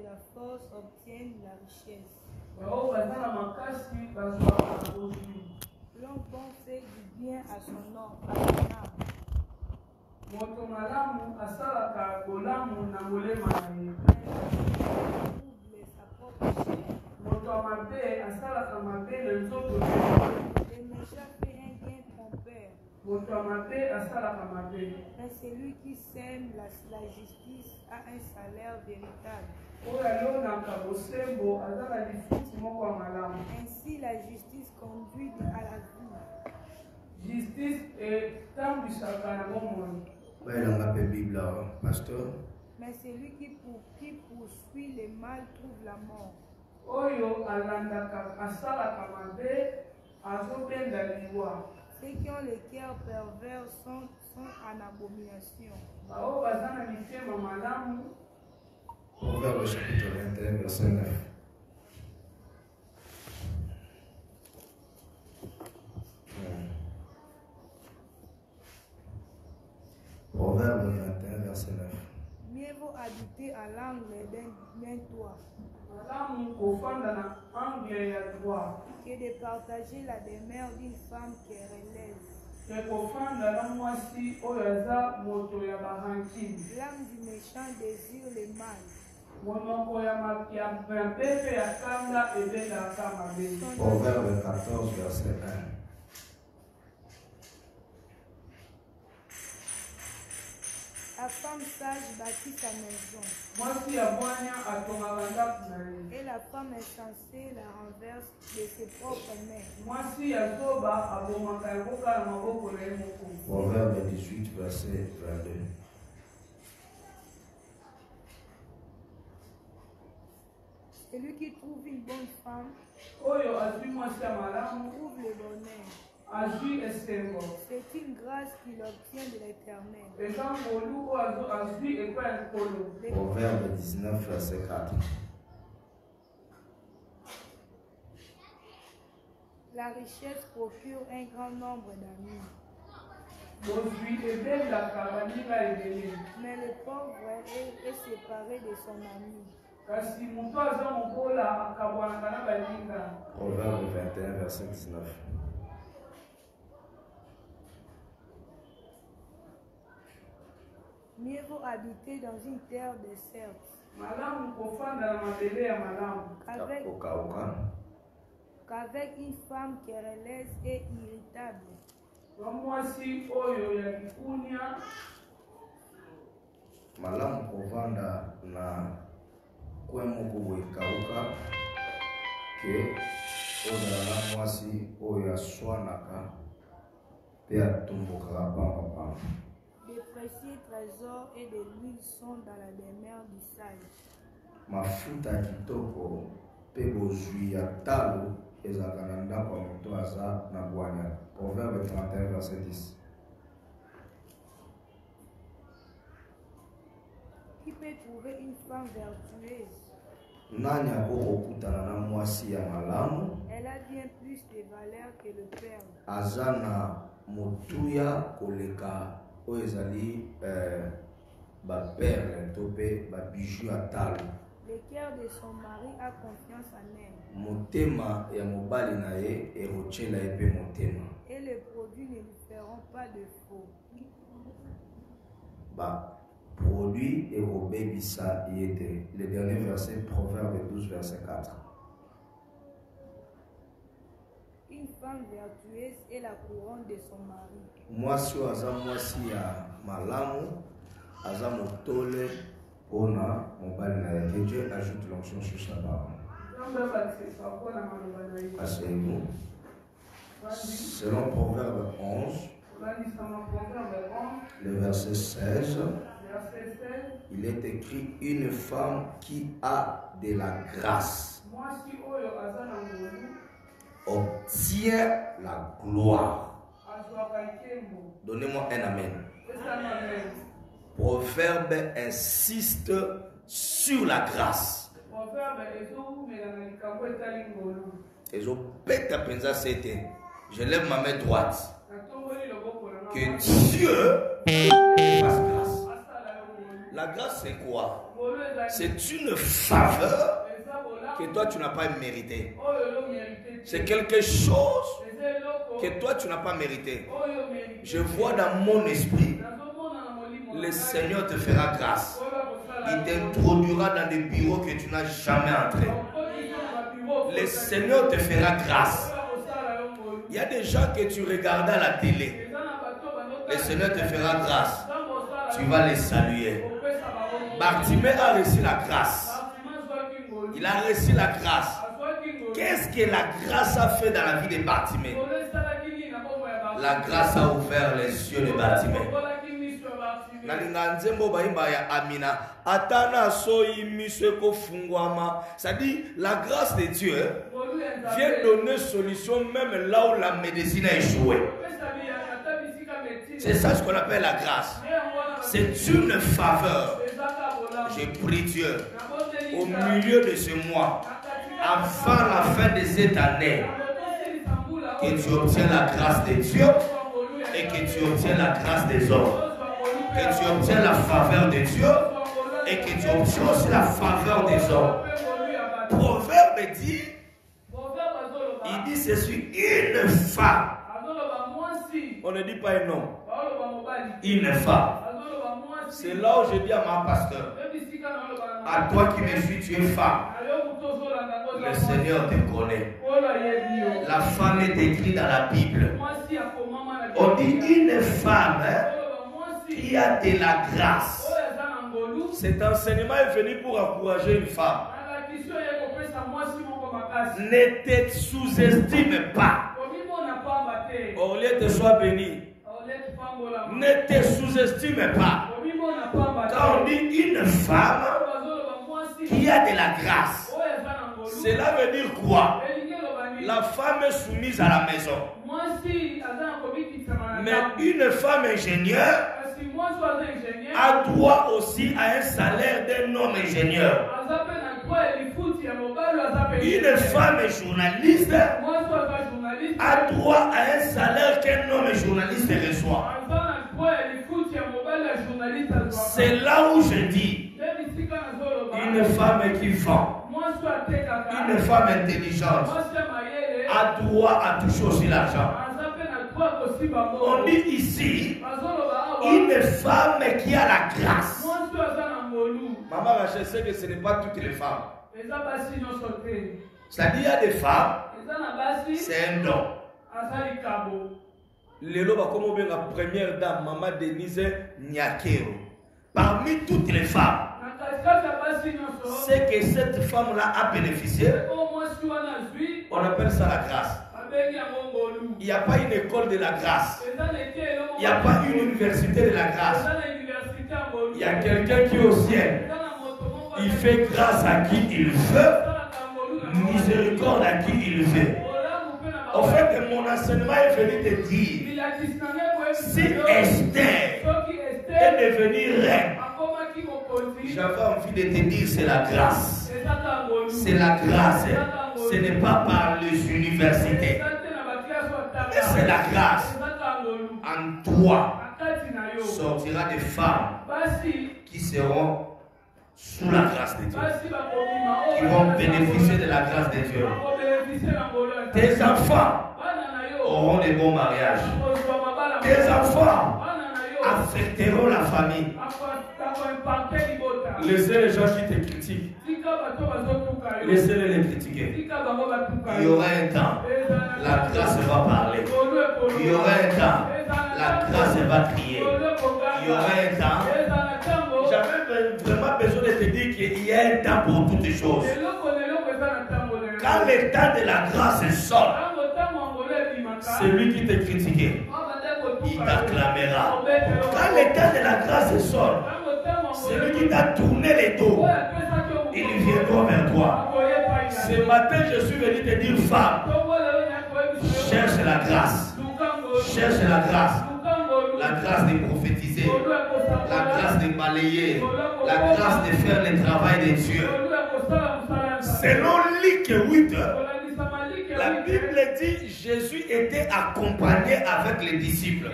de la force obtiennent la richesse. L'homme bon fait du bien à son âme. Le méchant fait un gain trompeur. Mais celui qui sème la justice a un salaire véritable. Ainsi la justice conduit à la vie. Justice est tant de chacun. Pasteur. Mais celui qui poursuit le mal trouve la mort. Ceux qui ont le cœur pervers sont en abomination. Proverbe chapitre 21, verset 9. Proverbe 21, verset 9. Mieux vaut habiter à l'angle d'un toit que de partager la demeure d'une femme querelleuse. L'âme du méchant désire le mal. Proverbe 14, verset 1. La femme sage bâtit sa maison. Et la femme insensée la renverse de ses propres mains. Proverbe 18, verset 22. Celui qui trouve une bonne femme trouve le bonheur. C'est une grâce qu'il obtient de l'Éternel. Proverbe 19, verset 4. La richesse procure un grand nombre d'amis. Mais le pauvre est séparé de son ami. Proverbe 21, verset 19. Mieux vaut habiter dans une terre déserte qu'avec une femme querelleuse et irritable. Malamu kovanda na kwemo kuwekauka ke odala mwasi oyo aswanaka pe atumbukaka pamba. Des précieux trésors et de l'huile sont dans la demeure du sage. Mafuta ya kitoko pe bozwi ya talo ezalaka na ndako ya moto aza na bwanya. Proverbe 31, verset 10. Qui peut trouver une femme vertueuse? Nani akokokutana na mwasi ya malamu? Elle a bien plus de valeur que le perle. Aza na motuya koleka oyo ezali baperle to pe babiju ya talo. Le cœur de son mari a confiance en elle. Motema ya mobali na ye erochela ye pe motema. Et les produits ne lui feront pas de faux. Produit et robébissa yete. Le dernier verset, Proverbe 12, verset 4. Une femme vertueuse est la couronne de son mari. Mwasi aza mwasi ya malamu, aza motole ona mobali na ye. Que Dieu ajoute l'onction sur sa barbe. Asseyez-vous. Selon Proverbe 11, le verset 16, il est écrit une femme qui a de la grâce obtient la gloire. Donnez-moi un amen. Proverbe insiste sur la grâce. Je lève ma main droite. Que Dieu fasse grâce. La grâce, c'est quoi? C'est une faveur que toi, tu n'as pas mérité. C'est quelque chose que toi, tu n'as pas mérité. Je vois dans mon esprit, le Seigneur te fera grâce. Il t'introduira dans des bureaux que tu n'as jamais entré. Le Seigneur te fera grâce. Il y a des gens que tu regardes à la télé. Le Seigneur te fera grâce. Tu vas les saluer. Bartimée a reçu la grâce. Il a reçu la grâce. Qu'est-ce que la grâce a fait dans la vie de Bartimée? La grâce a ouvert les yeux de Bartimée. C'est-à-dire, la grâce de Dieu vient donner solution même là où la médecine a échoué. C'est ça ce qu'on appelle la grâce. C'est une faveur. Je prie Dieu, au milieu de ce mois, avant la fin de cette année, que tu obtiens la grâce de Dieu et que tu obtiens la grâce des hommes. Que tu obtiens la faveur de Dieu et que tu obtiens aussi la faveur des hommes. Proverbe dit, il dit ceci, une femme. On ne dit pas un homme. Une femme. C'est là où je dis à ma pasteur, à toi qui me suis, tu es femme. Le Seigneur te connaît. La femme est écrite dans la Bible. On dit une femme qui a de la grâce. Cet enseignement est venu pour encourager une femme. Ne te sous-estime pas. Orliette soit bénie. Ne te sous-estime pas. Quand on dit une femme qui a de la grâce, cela veut dire quoi? La femme est soumise à la maison. Mais une femme ingénieure a droit aussi à un salaire d'un homme ingénieur. Une femme journaliste a droit à un salaire qu'un homme journaliste reçoit. C'est là où je dis, une femme qui vend, une femme intelligente a droit à toucher aussi l'argent. On dit ici, une femme qui a la grâce. Maman Rachel sait que ce n'est pas toutes les femmes. C'est-à-dire il y a des femmes, c'est un don. Lelo comme la première dame, Maman Denise Nyakero. Parmi toutes les femmes, c'est que cette femme-là a bénéficié. On appelle ça la grâce. Il n'y a pas une école de la grâce. Il n'y a pas une université de la grâce. Il y a quelqu'un qui est au ciel. Il fait grâce à qui il veut, miséricorde à qui il veut. En fait, mon enseignement est venu te dire, si Esther est devenue reine, j'avais envie de te dire, c'est la grâce. C'est la grâce. Ce n'est pas par les universités. Mais c'est la grâce. En toi sortira des femmes qui seront sous la grâce de Dieu, qui vont bénéficier de la grâce de Dieu. Tes enfants auront des bons mariages. Tes enfants affecteront la famille. Laissez les gens qui te critiquent. Laissez-les les critiquer. Il y aura un temps, la grâce va parler. Il y aura un temps, la grâce va crier. Il y aura un temps. J'avais vraiment besoin de te dire qu'il y a un temps pour toutes les choses. Quand le temps de la grâce sort, celui qui t'a critiqué, il t'acclamera. Quand le temps de la grâce sort, celui qui t'a tourné les dos, il viendra vers toi. Ce matin, je suis venu te dire, femme, cherche la grâce. Cherche la grâce. La grâce de prophétiser. La grâce de balayer. La grâce de faire le travail de Dieu. Selon Luc 8, la Bible dit Jésus était accompagné avec les disciples.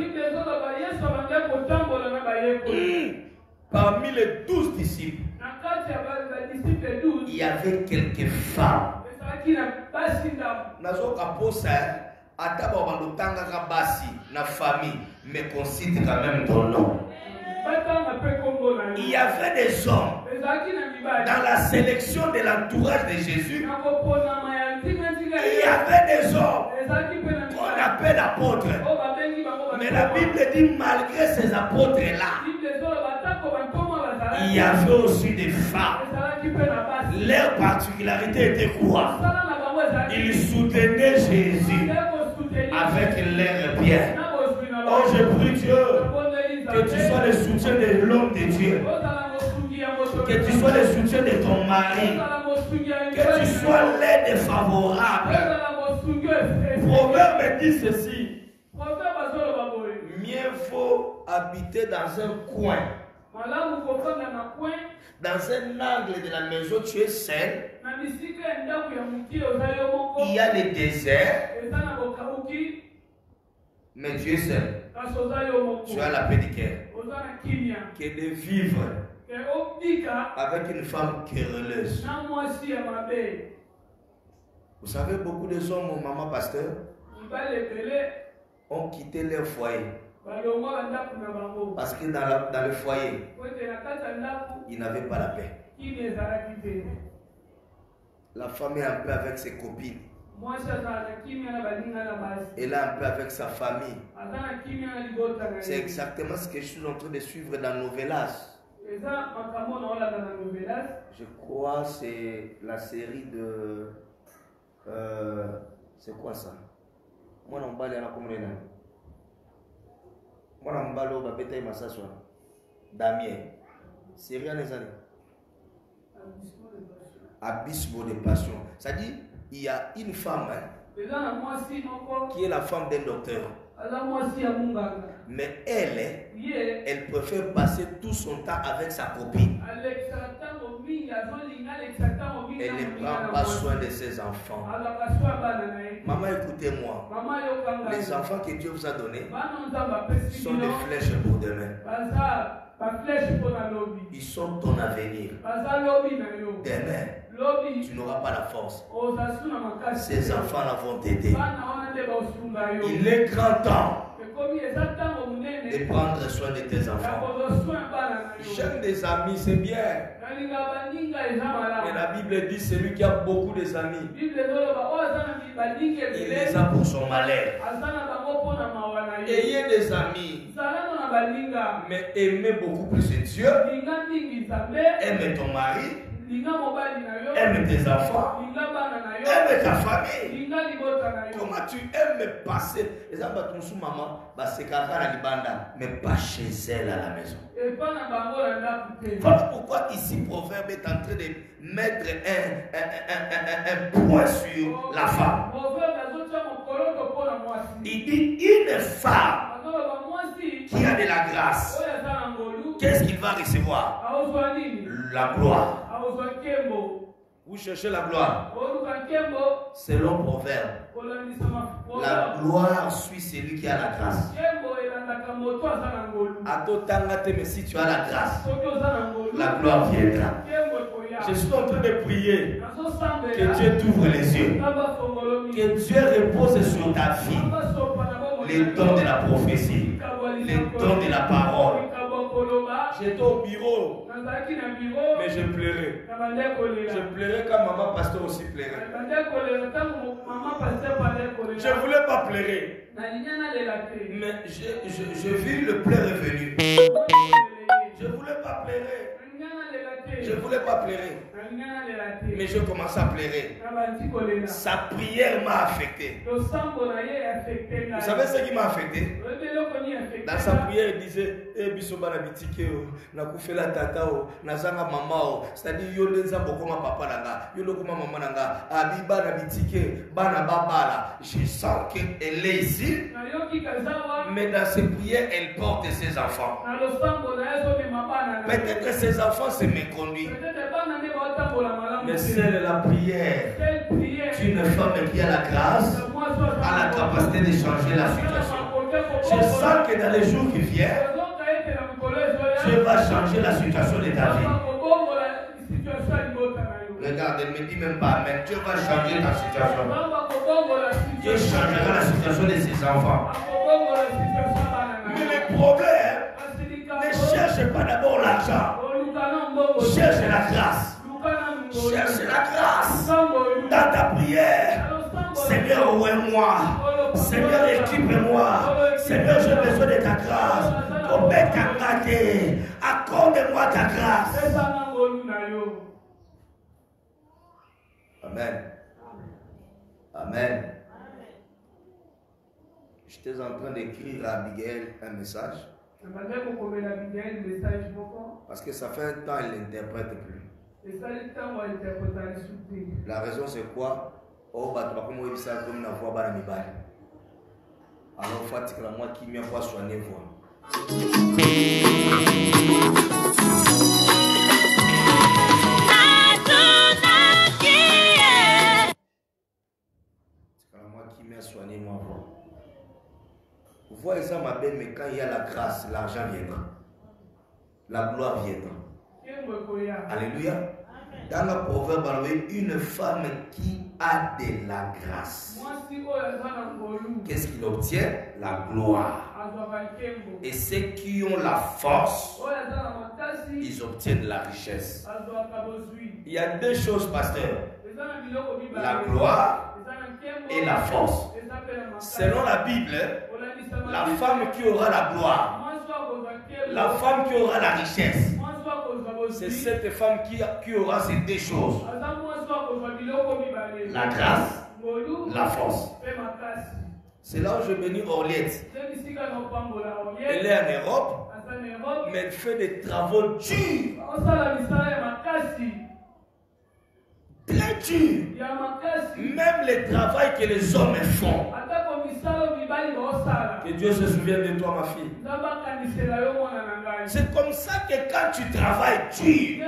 Parmi les 12 disciples, il y avait quelques femmes. Na famille, mais qu'on cite quand même ton nom. Il y avait des hommes dans la sélection de l'entourage de Jésus. Il y avait des hommes qu'on appelle apôtres. Mais la Bible dit malgré ces apôtres-là, il y avait aussi des femmes. Leur particularité était quoi? Ils soutenaient Jésus avec leurs biens. Oh, je prie Dieu que tu sois le soutien de l'homme de Dieu. Que tu sois le soutien de ton mari. Que tu sois l'aide favorable. Proverbe dit ceci. Mieux vaut habiter dans un coin. Dans un angle de la maison, tu es seul. Il y a le désert. Mais tu es seul. Tu as la paix du cœur. Que de vivre avec une femme querelleuse. Vous savez, beaucoup de hommes, mon maman pasteur, ont quitté leur foyer. Parce que dans le foyer, ils n'avaient pas la paix. La femme est un peu avec ses copines. Et là, un peu avec sa famille. C'est exactement ce que je suis en train de suivre dans Novelas. Je crois que c'est la série de... c'est quoi ça? Moi, on va aller à la commune. Moi, on va aller à la bataille Massaswa. Damien. C'est rien les années. Abysme de passion. Ça dit, il y a une femme qui est la femme d'un docteur. Mais elle préfère passer tout son temps avec sa copine. Elle ne prend pas soin de ses enfants. Maman, écoutez-moi. Les enfants que Dieu vous a donnés sont des flèches pour demain. Ils sont ton avenir. Demain, tu n'auras pas la force. Ces enfants-là vont t'aider. Il est grand temps de prendre soin de tes enfants. J'aime des amis, c'est bien. Mais la Bible dit celui qui a beaucoup d'amis, il les a pour son malheur. Ayez des amis, mais aimez beaucoup plus Dieu. Aime ton mari. Aime tes enfants. Aime ta famille. Comment tu aimes passer? Les enfants ton sous maman, c'est mais pas chez elle à la maison. Voilà pourquoi ici Proverbe est en train de mettre un point sur la femme. Il dit une femme qui a de la grâce, qu'est-ce qu'il va recevoir? La gloire. Vous cherchez la gloire. Selon Proverbe, la gloire suit celui qui a la grâce. Mais si tu as la grâce, la gloire viendra. Je suis en train de prier que Dieu t'ouvre les yeux, que Dieu repose sur ta vie les dons de la prophétie, les dons de la parole. J'étais au bureau, mais je pleurais. Je pleurais quand maman pasteur aussi pleurait. Je ne voulais pas pleurer, mais j'ai vu le pleur est venu. Je ne voulais pas pleurer. Je ne voulais pas pleurer. Mais je commençais à pleurer. Sa prière m'a affecté. Vous savez ce qui m'a affecté? Dans sa prière, il disait Bisobana bitike na kufela tata na zanga mama c'est-à-dire yo lenza bokoma papa nanga yo lokoma maman nanga abiba na bitike bana babala. Je sens qu'elle est ici, mais dans ses prières elle porte ses enfants. Peut-être ses enfants se méconduisent, mais c'est la prière d'une femme qui a la grâce, a la capacité de changer la situation. Je sens que dans les jours qui viennent, Dieu va changer la situation de ta vie. Regarde, elle ne me dit même pas, mais Dieu va changer ta situation. Dieu changera la situation de ses enfants. Mais le problème, ne cherche pas d'abord l'argent. Cherche la grâce. Cherche la grâce dans ta prière. Seigneur, ouais-moi. Seigneur, équipe-moi. Seigneur, j'ai besoin de ta grâce. Accorde-moi ta grâce. Amen. Amen. J'étais en train d'écrire à Abigail un message. Parce que ça fait un temps elle n'interprète plus. La raison c'est quoi? Oh, bah, tu vas comme ça comme une voix bas mi bas. Alors, fatigue la moi qui m'y a pas soigné voix. Soigner moi voix. Vous voyez ça ma belle, mais quand il y a la grâce, l'argent viendra. La gloire viendra. Alléluia. Dans le proverbe, une femme qui a de la grâce, qu'est-ce qu'il obtient? La gloire. Et ceux qui ont la force, ils obtiennent la richesse. Il y a deux choses, pasteur. La gloire et la force. Selon la Bible, la femme qui aura la gloire, la femme qui aura la richesse, c'est cette femme qui aura ces deux choses. La grâce, la force. C'est là où je bénis Orliette. Elle est en Europe, mais elle fait des travaux durs. Très dur. Même les travaux que les hommes font. Que Dieu se souvienne de toi, ma fille. C'est comme ça que quand tu travailles dur,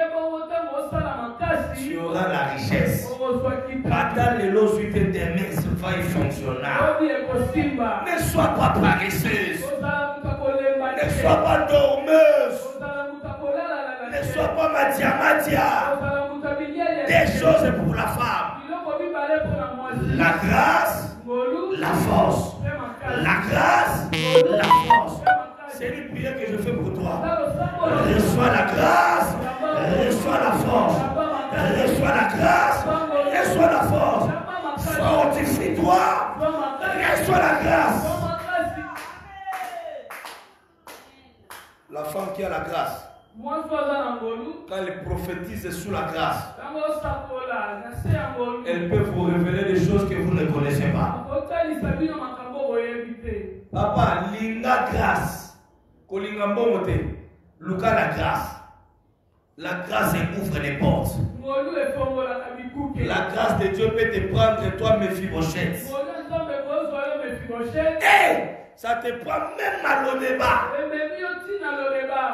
tu auras la richesse. Attends les lots de tes mains, ça va y fonctionner. Ne sois pas paresseuse. Ne sois pas dormeuse. Ne sois pas matia. Des choses pour la femme. La grâce, la force. La grâce, la force. C'est une prière que je fais pour toi. Reçois la grâce, reçois la force. Reçois la grâce, reçois la force. Fortifie-toi, reçois la grâce. La femme qui a la grâce, quand elle prophétise sous la grâce, elle peut vous révéler des choses que vous ne connaissez pas. Papa, linga grâce. Kolinga mbomote. Luka la grâce. La grâce ouvre les portes. La grâce de Dieu peut te prendre, toi, Mephibosheth. Hey! Ça te prend même à l'odébat.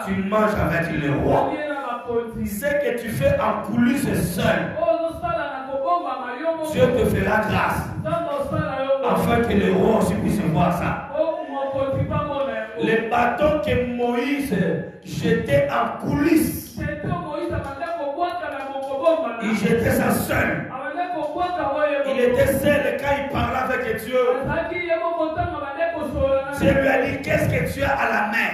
Tu manges avec le roi. Ce que tu fais en coulisses seul, Dieu te fera grâce. Afin que le roi aussi puisse voir ça. Les bâtons que Moïse jetait en coulisses, il jetait ça seul. Il était seul quand il parlait avec Dieu. Dieu lui a dit, qu'est-ce que tu as à la main?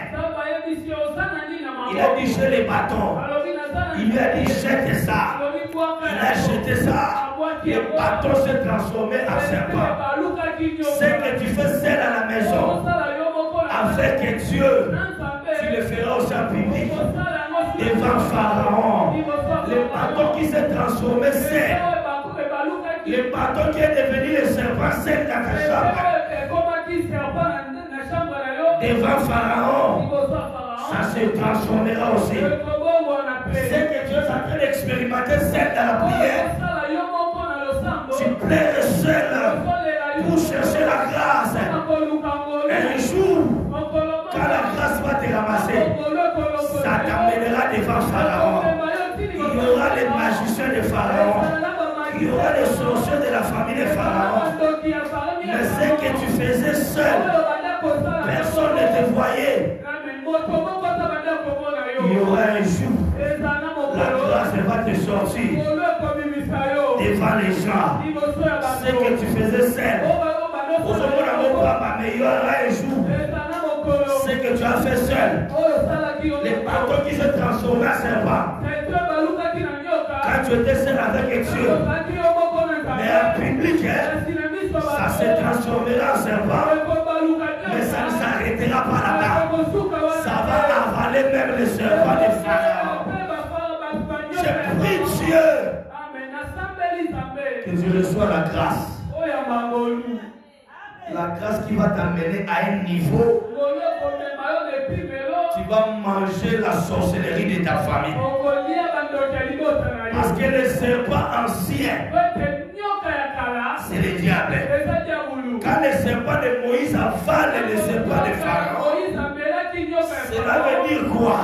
Il a dit, j'ai les bâtons. Il lui a dit, jette ça. Il a jeté ça. Le bâton s'est transformé en serpent. Ce que tu fais seul à la maison, avec Dieu, tu le feras aussi en public. Devant Pharaon, le bâton qui s'est transformé seul, le bâton qui est devenu le serpent seul dans ta chambre. Devant Pharaon, ça se transformera aussi. Ce que tu es en train d'expérimenter seul dans la prière, tu plaies seul pour chercher la grâce. Un jour, quand la grâce va te ramasser, ça t'amènera devant Pharaon. Il y aura les magiciens de Pharaon. Il y aura les sorciers de la famille de Pharaon. Mais ce que tu faisais seul, personne ne te voyait. sortir devant les gens. Ce que tu faisais seul. Ce que tu as fait seul. Les bateaux qui se transformaient en serpent. Quand tu étais seul avec Dieu. Mais en public, ça se transformera en serpent. Mais ça ne s'arrêtera pas là-bas. Ça va avaler même les serpents des pharaons. Je prie Dieu que tu reçois la grâce. La grâce qui va t'amener à un niveau. Tu vas manger la sorcellerie de ta famille. Parce que les serpents anciens, c'est le diable. Quand les serpents de Moïse avalent les serpents de Pharaon, cela veut dire quoi?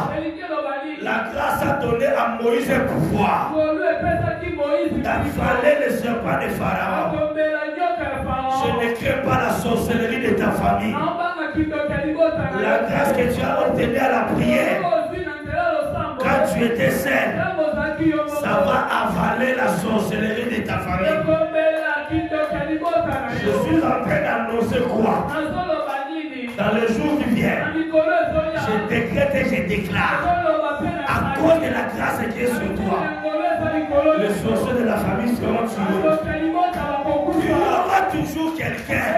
La grâce a donné à Moïse un pouvoir d'avaler les serpents de Pharaon. Je ne crains pas la sorcellerie de ta famille. La grâce que tu as obtenue à la prière, quand tu étais seul, ça va avaler la sorcellerie de ta famille. Je suis en train d'annoncer quoi? Dans le jour qui vient, je décrète et je déclare, à cause de la grâce qui est sur toi, les sorciers de la famille seront tués. Il y aura toujours quelqu'un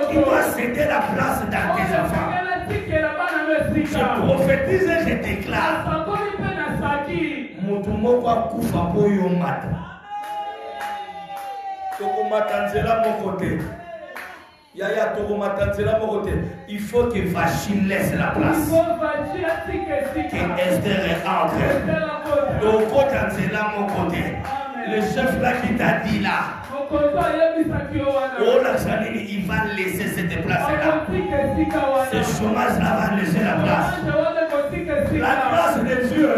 qui doit céder la place dans tes enfants. Je prophétise et je déclare, Motumoko akufa boyo mata. Tokomatanzela mon côté. Yaya Tokomatanzela mon côté. Il faut que Vachine laisse la place. Que Esther entre. Tokomatanzela mon côté. Le chef là qui t'a dit là. Oh la famille, il va laisser cette place là. Ce chômage là va laisser la place. La grâce de Dieu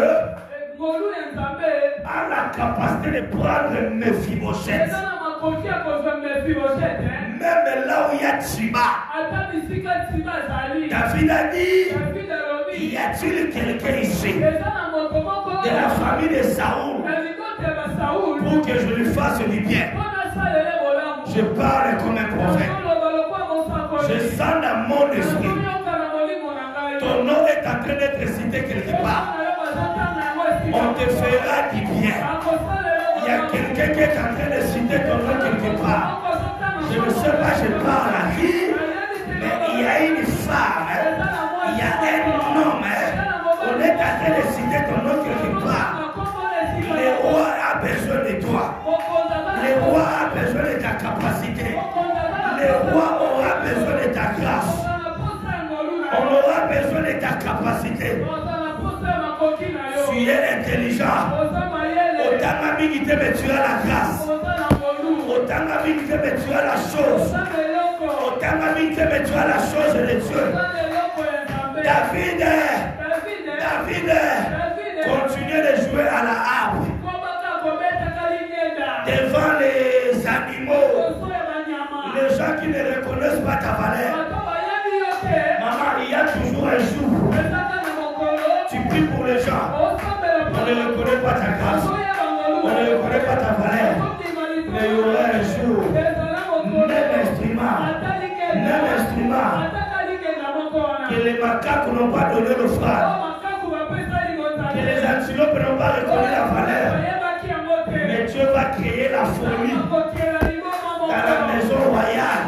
a la capacité de prendre Mephibosheth. Même là où il y a Tiba, David a dit, y a-t-il quelqu'un ici de la famille de Saoul pour que je lui fasse du bien? Je parle comme un prophète. Je sens dans mon esprit. Ton nom est en train d'être cité quelque part. On te fera du bien. Il y a quelqu'un qui est en train de citer ton nom quelque part. Je ne sais pas, je parle à qui, mais il y a une femme, il y a un homme. On est en train de citer ton nom quelque part. Le roi a besoin de toi. Le roi a besoin de ta capacité. Le roi aura besoin de ta grâce. On aura besoin de ta capacité. Tu es intelligent. Autant d'habilité, mais tu as la grâce. Autant d'habilité, mais tu as la chose. Autant d'habilité, mais tu as la chose de Dieu. David, continue de jouer à la harpe devant les animaux, les gens qui ne reconnaissent pas ta valeur. Maman, il y a toujours un jour. Tu pries pour les gens. On ne reconnaît pas ta grâce. On ne reconnaît pas ta valeur. Mais il y aura un jour. Même instrument. Que les macaques n'ont pas donné l'offrande. Que les antilopes n'ont pas reconnu la valeur. Mais Dieu va créer la folie dans la maison royale.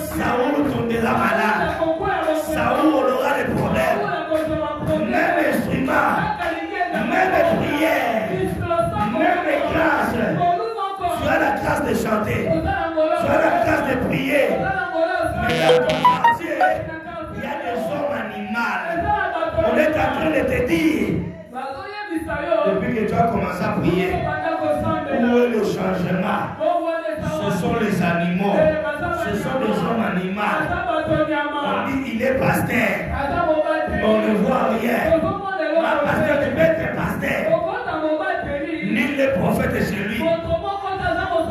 Saoul tombera malade. Saoul aura des problèmes. Même instrument, même prière, même grâce. Tu as la grâce de chanter. Tu as la grâce de prier. Mais dans ton quartier, il y a des hommes animaux. On est en train de te dire, depuis que tu as commencé à prier, où est le changement? Ce sont les animaux. Ce sont des hommes animaux. On dit il est pasteur. On ne voit rien. Ma pasteur, tu peux être pasteur. Nul les prophètes chez lui.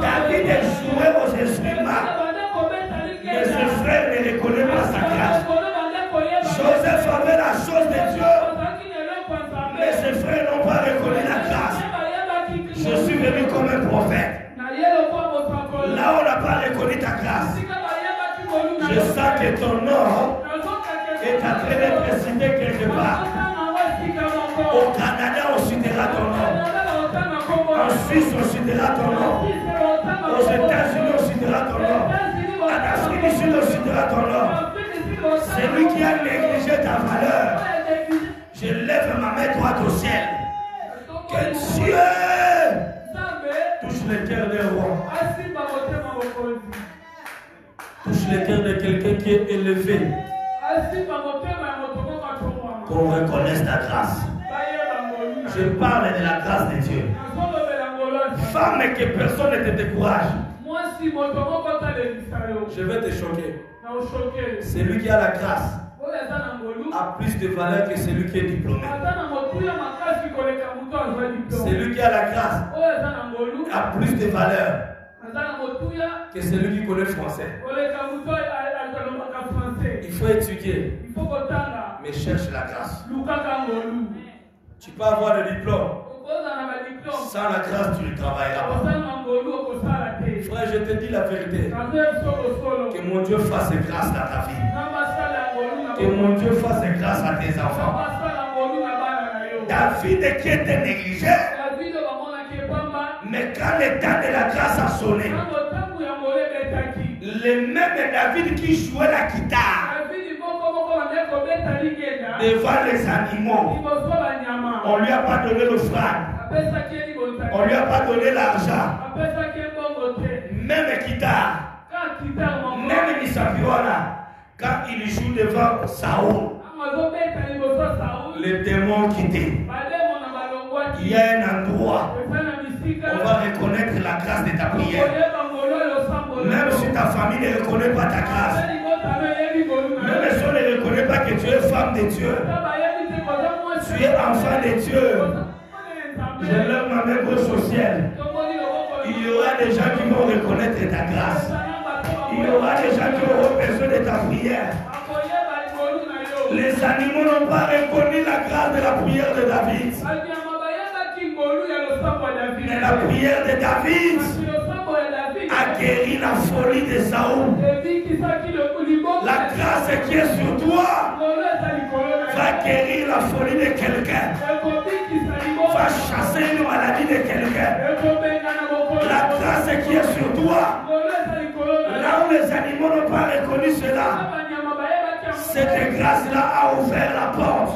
David est joué aux instruments. Mais ses frères ne reconnaissent pas sa grâce. Joseph avait la chose de Dieu. Mais ses frères n'ont pas reconnu la grâce. connu ta grâce. Je sens que ton nom est en train d'être cité quelque part. Au Canada, on citera ton nom. En Suisse, on citera ton nom. Aux États-Unis, on citera ton nom. En Afrique du Sud, on citera ton nom. C'est lui qui a négligé ta valeur. Je lève ma main droite au ciel. Que Dieu touche le cœur des rois. Touche le cœur de quelqu'un qui est élevé. Qu'on reconnaisse ta grâce. Je parle de la grâce de Dieu. Femme, que personne ne te décourage. Je vais te choquer. Celui qui a la grâce a plus de valeur que celui qui est diplômé. Celui qui a la grâce a plus de valeur que celui qui connaît le français. Il faut étudier, mais cherche la grâce. Tu peux avoir le diplôme. Sans la grâce, tu ne travailleras pas. Frère, je te dis la vérité. Que mon Dieu fasse grâce dans ta vie. Que mon Dieu fasse grâce à tes enfants. David qui était négligé, mais quand le temps de la grâce a sonné, le même David qui jouait la guitare devant les animaux, on ne lui a pas donné le franc, on ne lui a pas donné l'argent, même guitare, même Misapiola, quand il joue devant Saoul, les démons quittés. Il y a un endroit où on va reconnaître la grâce de ta prière. Même si ta famille ne reconnaît pas ta grâce, même si on ne reconnaît pas que tu es femme de Dieu, tu es enfant de Dieu. Je lève ma main gauche au ciel. Il y aura des gens qui vont reconnaître ta grâce. Il y aura des gens qui auront besoin de ta prière. Les animaux n'ont pas reconnu la grâce de la prière de David. Mais la prière de David a guéri la folie de Saoul. La grâce qui est sur toi va guérir la folie de quelqu'un. Va chasser une maladie de quelqu'un. La grâce qui est sur toi, là où les animaux n'ont pas reconnu cela, cette grâce-là a ouvert la porte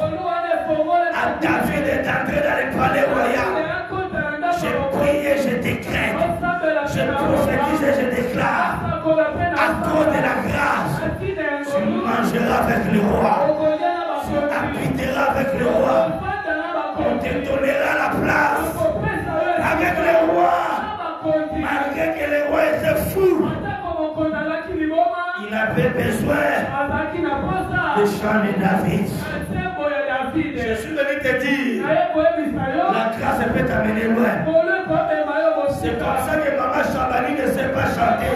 à David d'entrer dans le palais royal. Je prie et je décrète, je prophétise et je déclare, à cause de la grâce, tu mangeras avec le roi, tu habiteras avec le roi, on te donnera la place avec le roi, malgré que le roi était fou. Il avait besoin de changer David. Je suis venu te dire, la grâce peut t'amener loin. C'est comme ça que Maman Chabani ne sait pas chanter.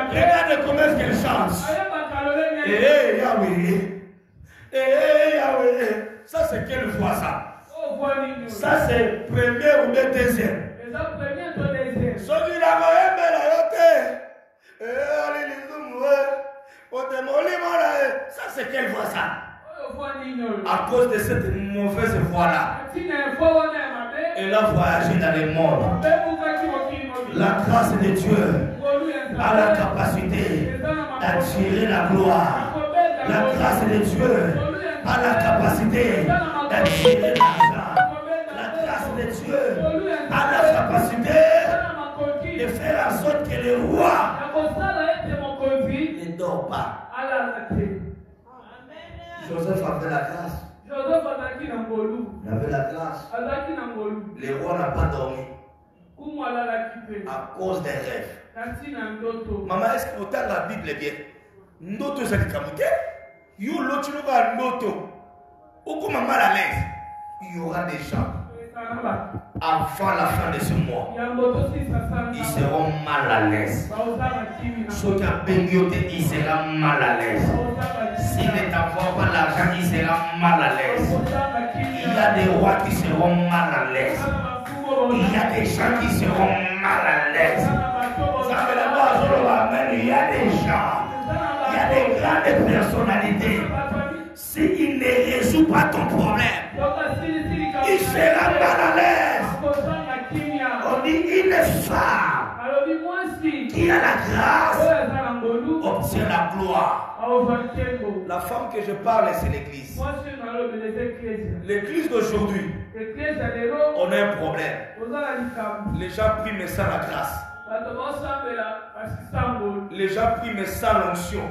Regarde comment est-ce qu'elle chante. Eh Yahweh, eh Yahweh. Ça c'est quelle voix ça? Ça c'est première ou deuxième? Ça c'est quelle voix ça? À cause de cette mauvaise voix-là, elle a voyagé dans le monde. La grâce de Dieu a la capacité d'attirer la gloire. La grâce de Dieu a la capacité d'attirer l'argent. La grâce de Dieu a la capacité de faire en sorte que le roi ne dort pas. Joseph avait la grâce. Il avait la grâce. Le roi n'a pas dormi à cause des rêves. Maman, est-ce que autant la Bible est bien? Noto c'est kamute. Yo lotiloga noto. Oko maman la laisse. Il y aura des gens avant la fin de ce mois. Ils seront mal à l'aise. Ceux qui ont béni, ils seront mal à l'aise. S'ils ne t'envoient pas l'argent, ils seront mal à l'aise. Il y a des rois qui seront mal à l'aise. Il y a des gens qui seront mal à l'aise. Ça veut pas ton problème. Il sera mal à l'aise. On dit une femme qui a la grâce obtient la gloire. La femme que je parle, c'est l'église. L'église d'aujourd'hui, on a un problème. Les gens prient mais sans la grâce. Les gens prient mais sans l'onction.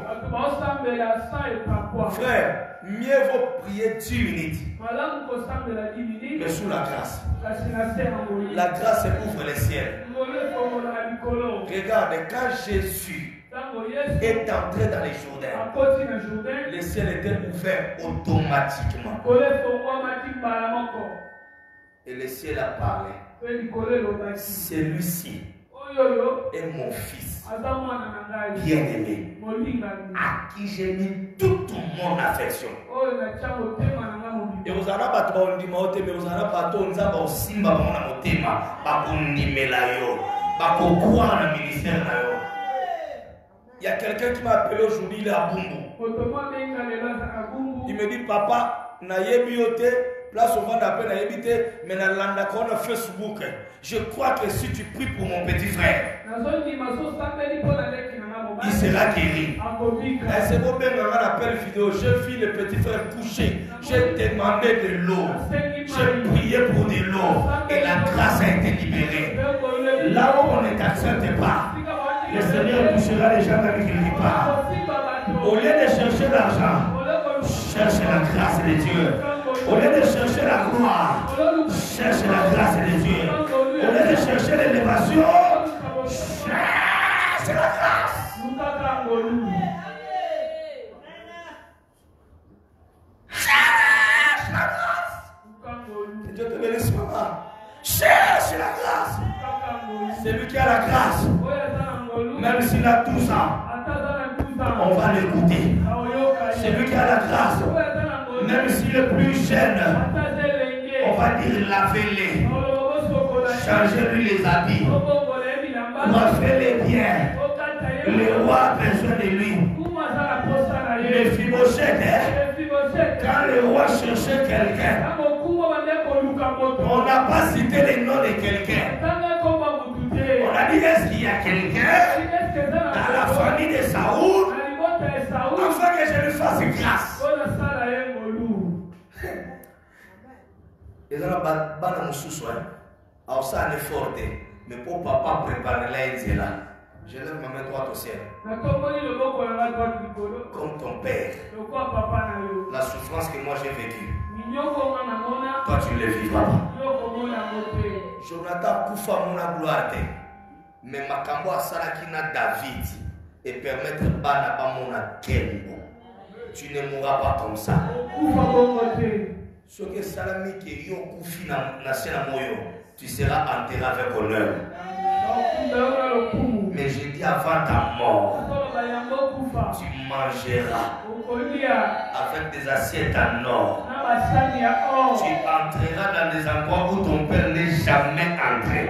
Frère, mieux vaut prier 10 minutes mais sous la grâce. La grâce ouvre les ciels. Regarde, quand Jésus est entré dans les Jourdains, les ciels étaient ouverts automatiquement. Et le ciel a parlé. Celui-ci est mon fils bien-aimé, à qui j'ai mis toute mon affection. Et vous allez pas trop mais vous allez pas trop aussi mon motema, pas pour nimelayo, pas pour croire le ministère là. Il y a quelqu'un qui m'a appelé aujourd'hui, il est à Bumbu. Il me dit, papa, na yebiote, place au vent d'appel na yebite, mais na landa kona Facebook. Je crois que si tu pries pour mon petit frère, il sera guéri. C'est beau bien on appelle vidéo. J'ai vu le petit frère couché. J'ai demandé de l'eau. J'ai prié pour de l'eau. Et la grâce a été libérée. Là où on ne t'accepte pas, le Seigneur touchera les gens avec quelque part. Au lieu de chercher l'argent, cherche la grâce de Dieu. Au lieu de chercher la gloire, cherche la grâce de Dieu. Au lieu de chercher l'élévation, cherche la grâce. Cherche la grâce. Que Dieu te bénisse, maman. Cherche la grâce. C'est lui qui a la grâce. Même s'il a 12 ans, on va l'écouter. C'est lui qui a la grâce. Même s'il est plus jeune, on va dire lavez-les. Changez-lui les habits. Refais-les bien. Le roi a besoin de lui. Le Mephibosheth, quand le roi cherchait quelqu'un, on n'a pas cité les noms de quelqu'un. On a dit, est-ce qu'il y a quelqu'un dans la famille de Saoul afin que je lui fasse grâce? Et dans la bande sous-soin, alors ça est fort, mais pour papa préparer là, je lève ma main droite au ciel. Comme ton père, la souffrance que moi j'ai vécue, toi tu ne le vivras pas. Jonathan Koufa Mouna gloire, mais Makambo a Salakina David et permettre Banaba Mouna Kembo. Tu ne mourras pas comme ça. Ce que Salami qui est yo Koufi na Sena Moyo, tu seras enterré avec honneur. Mais je dis avant ta mort, tu mangeras avec des assiettes en or. Tu entreras dans des endroits où ton père n'est jamais entré.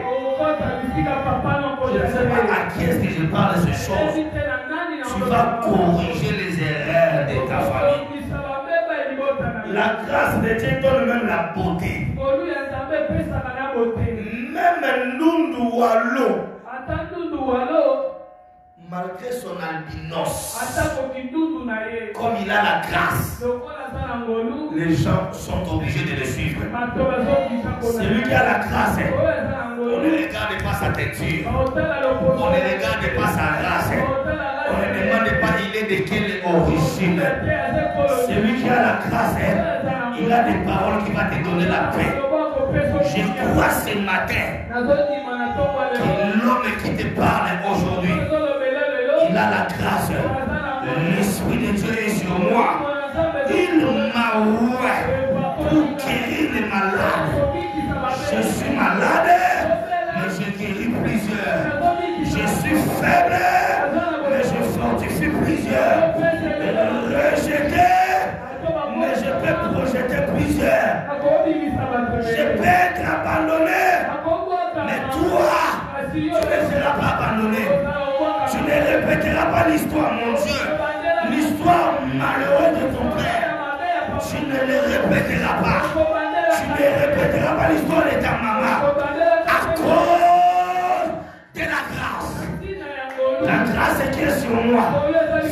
Je ne sais pas à qui est-ce que je parle de ces choses. Tu vas corriger les erreurs de ta famille. La grâce de Dieu donne même la beauté. Même Nundu Walo, malgré son albinos, comme il a la grâce, les gens sont obligés de le suivre. Celui qui a la grâce, on ne regarde pas sa teinture, on ne regarde pas sa race, on ne demande pas il est de quelle origine. Celui qui a la grâce, il a des paroles qui vont te donner la paix. Je crois ce matin que l'homme qui te parle aujourd'hui, il a la grâce. L'Esprit de Dieu est sur moi. Il m'a ouvert pour guérir les malades. Je suis malade, mais je guéris plusieurs. Je suis faible, mais je fortifie plusieurs. Rejeté, mais je peux projeter plusieurs. Je peux être abandonné, mais toi, tu ne seras pas abandonné. Tu ne répéteras pas l'histoire, mon Dieu. L'histoire malheureuse de ton père. Tu Tu ne le répéteras pas. Tu ne répéteras pas l'histoire de ta maman. À cause de la grâce. La grâce qui est sur moi.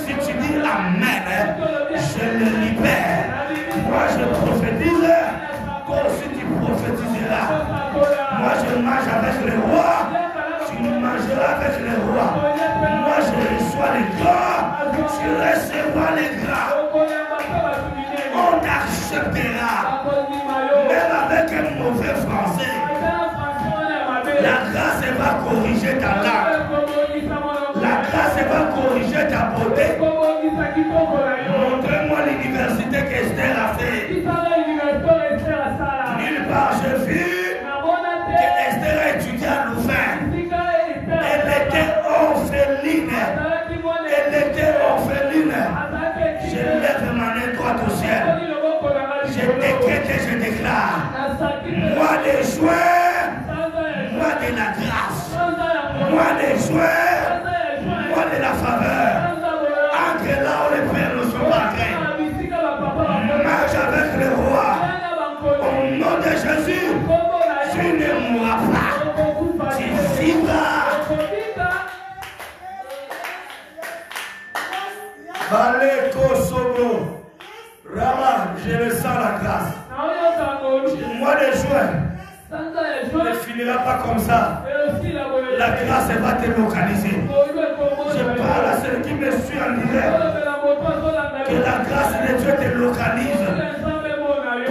Si tu dis Amen, je le libère. Moi je prophétise. Toi aussi tu prophétiseras. Moi je mange avec le roi. Tu mangeras avec le roi. Moi je reçois les gras. Tu recevras les gras. On t'acceptera. Même avec un mauvais français. La grâce va corriger ta langue. La grâce va corriger ta beauté. Montrez-moi l'université qu'Esther a fait. Nulle part j'ai vu que Esther a étudié à Louvain. Elle était orpheline. Elle était orpheline. Je lève ma main droite au ciel. Je décrète et je déclare. Moi des joies, moi de la grâce, moi des joies, moi de la faveur. Entre là où les pères ne sont pas grains. Marche avec le roi. Au nom de Jésus, tu ne mourras pas. Tu vivras. Baleko Sobo. Rama, je le sens la grâce. Moi de juin ne finira pas comme ça. La grâce va te localiser. Je parle à ceux qui me suivent en direct. Que la grâce de Dieu te localise.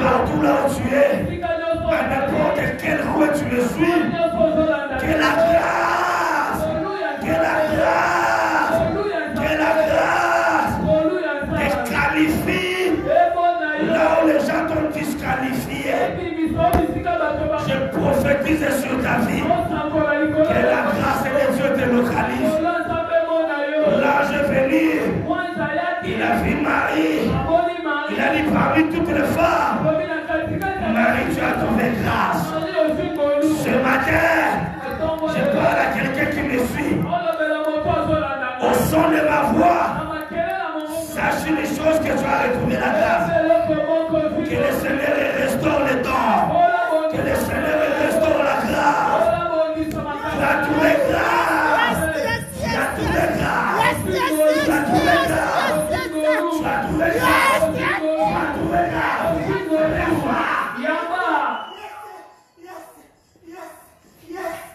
Partout là où tu es. À n'importe quel coin tu me suis. Que la grâce. Que la grâce. Que la grâce te qualifie. Là où les gens t'ont disqualifié. Je prophétise sur ta vie. Que la grâce de Dieu te localise. L'ange est venu. Il a vu Marie. Il a dit parmi toutes les femmes, Marie, tu as trouvé grâce. Ce matin, je parle à quelqu'un qui me suit. Au son de ma voix, sache une chose que tu as retrouvé la grâce. Que le Seigneur restaure le temps. Que le Seigneur restaure la grâce. Tu as trouvé grâce. Tu as trouvé grâce. Tu as trouvé grâce. Tu as trouvé grâce. Tu as trouvé grâce.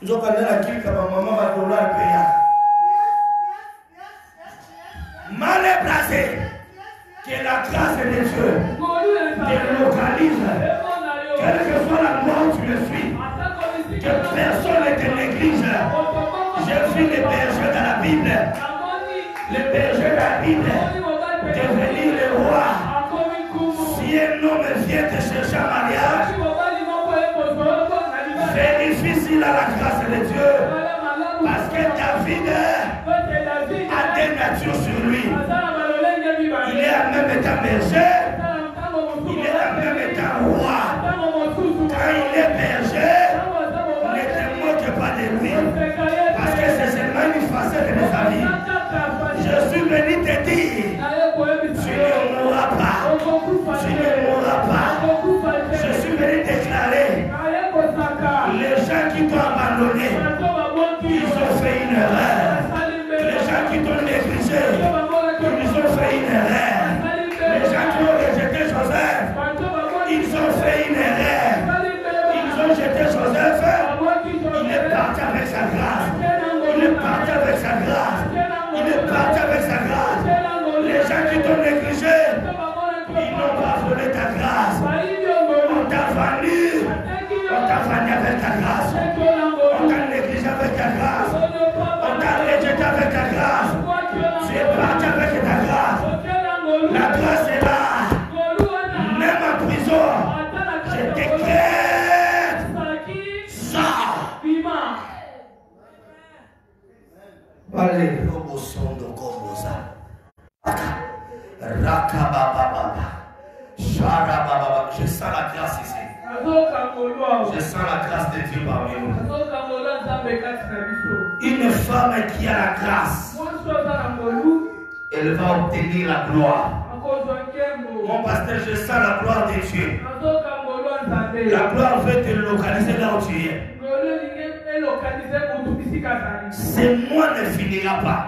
Nous avons la kilka ma maman va dollar payer. Mal est placé. Que la grâce de Dieu te localise. Quel que soit l'endroit où tu me suis. Que personne ne te néglige. Je suis le berger de la Bible. Le berger de la Bible. Devenir le roi. Si un homme vient te chercher en mariage, vérifie s'il a la grâce de Dieu. Parce que David a des natures sur lui. Il est en même temps berger. Il est en même temps roi. Quand il est berger, ne te moque pas de lui. Parce que c'est seulement une facette de sa vie. Je suis venu te dire, tu ne mourras pas. Tu ne mourras pas. Je suis venu déclarer, les gens qui t'ont abandonné, ils ont fait une erreur. Les gens qui t'ont négligé, ils ont fait une erreur. Les gens qui ont rejeté Joseph, ils ont fait une erreur. Ils ont jeté Joseph, il est parti avec sa grâce. Il est parti avec sa grâce. Il est parti avec sa grâce. Les gens qui t'ont négligé, ils n'ont pas volé ta grâce. On t'a vendu. On t'a vendu avec ta grâce. On t'a négligé avec ta grâce. On t'a rejeté avec ta grâce. Tu es parti avec ta grâce. La grâce est là. Même en prison, je décrète. Sors. Allez, promotion de Komosa. Rakabababa. Sharabababa. Je sens la grâce ici. Je sens la grâce de Dieu parmi nous. Une femme qui a la grâce, elle va obtenir la gloire. Mon pasteur, je sens la gloire de Dieu. La gloire veut te localiser là où tu es. Ce mois ne finira pas.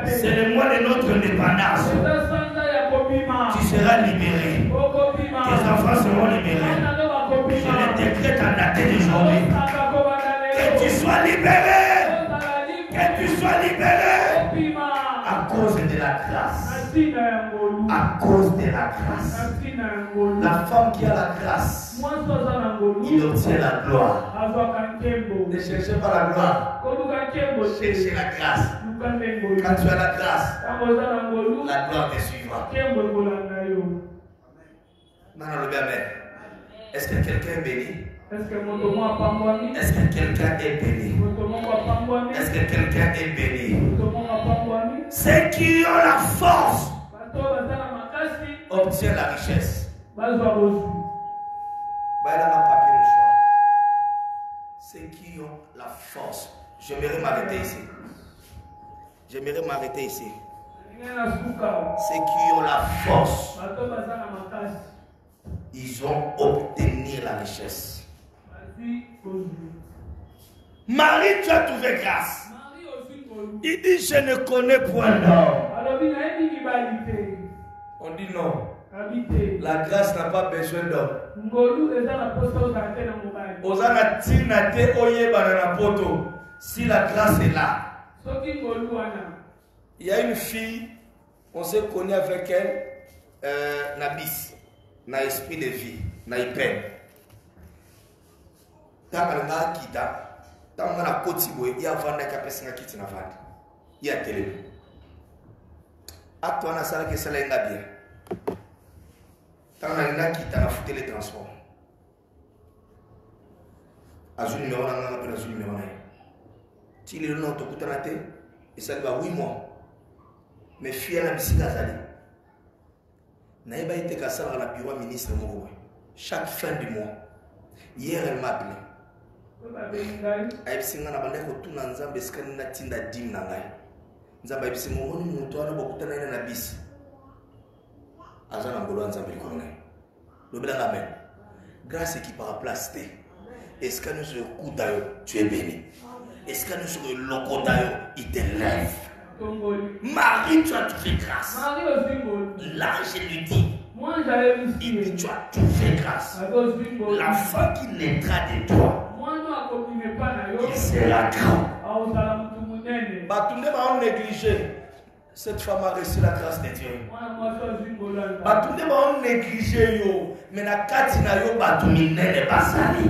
C'est le mois de notre indépendance. Tu seras libéré. Tes enfants seront libérés. Je le décrète en daté d'aujourd'hui. Que tu sois libéré. Que tu sois libéré. À cause de la grâce. À cause de la grâce. La femme qui a la grâce, il obtient la gloire. Ne cherchez pas la gloire. Cherchez la grâce. Quand tu as la grâce, la gloire te suivra. Maintenant, le Amen. Est-ce que quelqu'un est béni? Est-ce que quelqu'un est béni? Est-ce que quelqu'un est béni? Ceux qui ont la force obtiennent la richesse. Ceux qui ont la force. J'aimerais m'arrêter ici. J'aimerais m'arrêter ici. Ceux qui ont la force, ils vont obtenir la richesse. Marie, tu as trouvé grâce. Il dit, je ne connais point d'or. On dit non. La grâce n'a pas besoin d'or. Si la grâce est là, il y a une fille, on s'est connu avec elle, Nabis, na esprit de vie, na hyper. Tant que la kita, tant que la kotiboué, il y a vendu qu'à personne qui n'a vendu. Il y a télé. À toi, on a ça que ça l'a bien. Tant que la kita n'a foutu les transports. Azul numéro 1, on appelle azul numéro 1. Si les gens ont tout écouté, et ça va 8 mois. Mais fille à la musique à Zali. Naïba était cassé dans la bureau ministre Mouroué. Chaque fin du mois. Hier, elle m'a appelé. Aïbsi ngana bande ko tuna nzambe skani na tinda dim na ngai. Nzambe aïbsi ngoni mutu ana bokuta na bisi. Azana ngolo nzambe ko ngai. Lobela amen. Grâce qui par place té. Est-ce que nous sur coup d'ayo tu es béni. Est-ce que nous sur le loco d'ayo il te lève. Marie, tu as tout fait grâce. L'ange lui dit. Il dit tu as tout fait grâce. L'enfant qui naîtra de toi. Il sera grand. Batunde va négliger. Cette femme a reçu la grâce de Dieu. Batunde va négliger yo. Mais la katina yo batumine ne basali.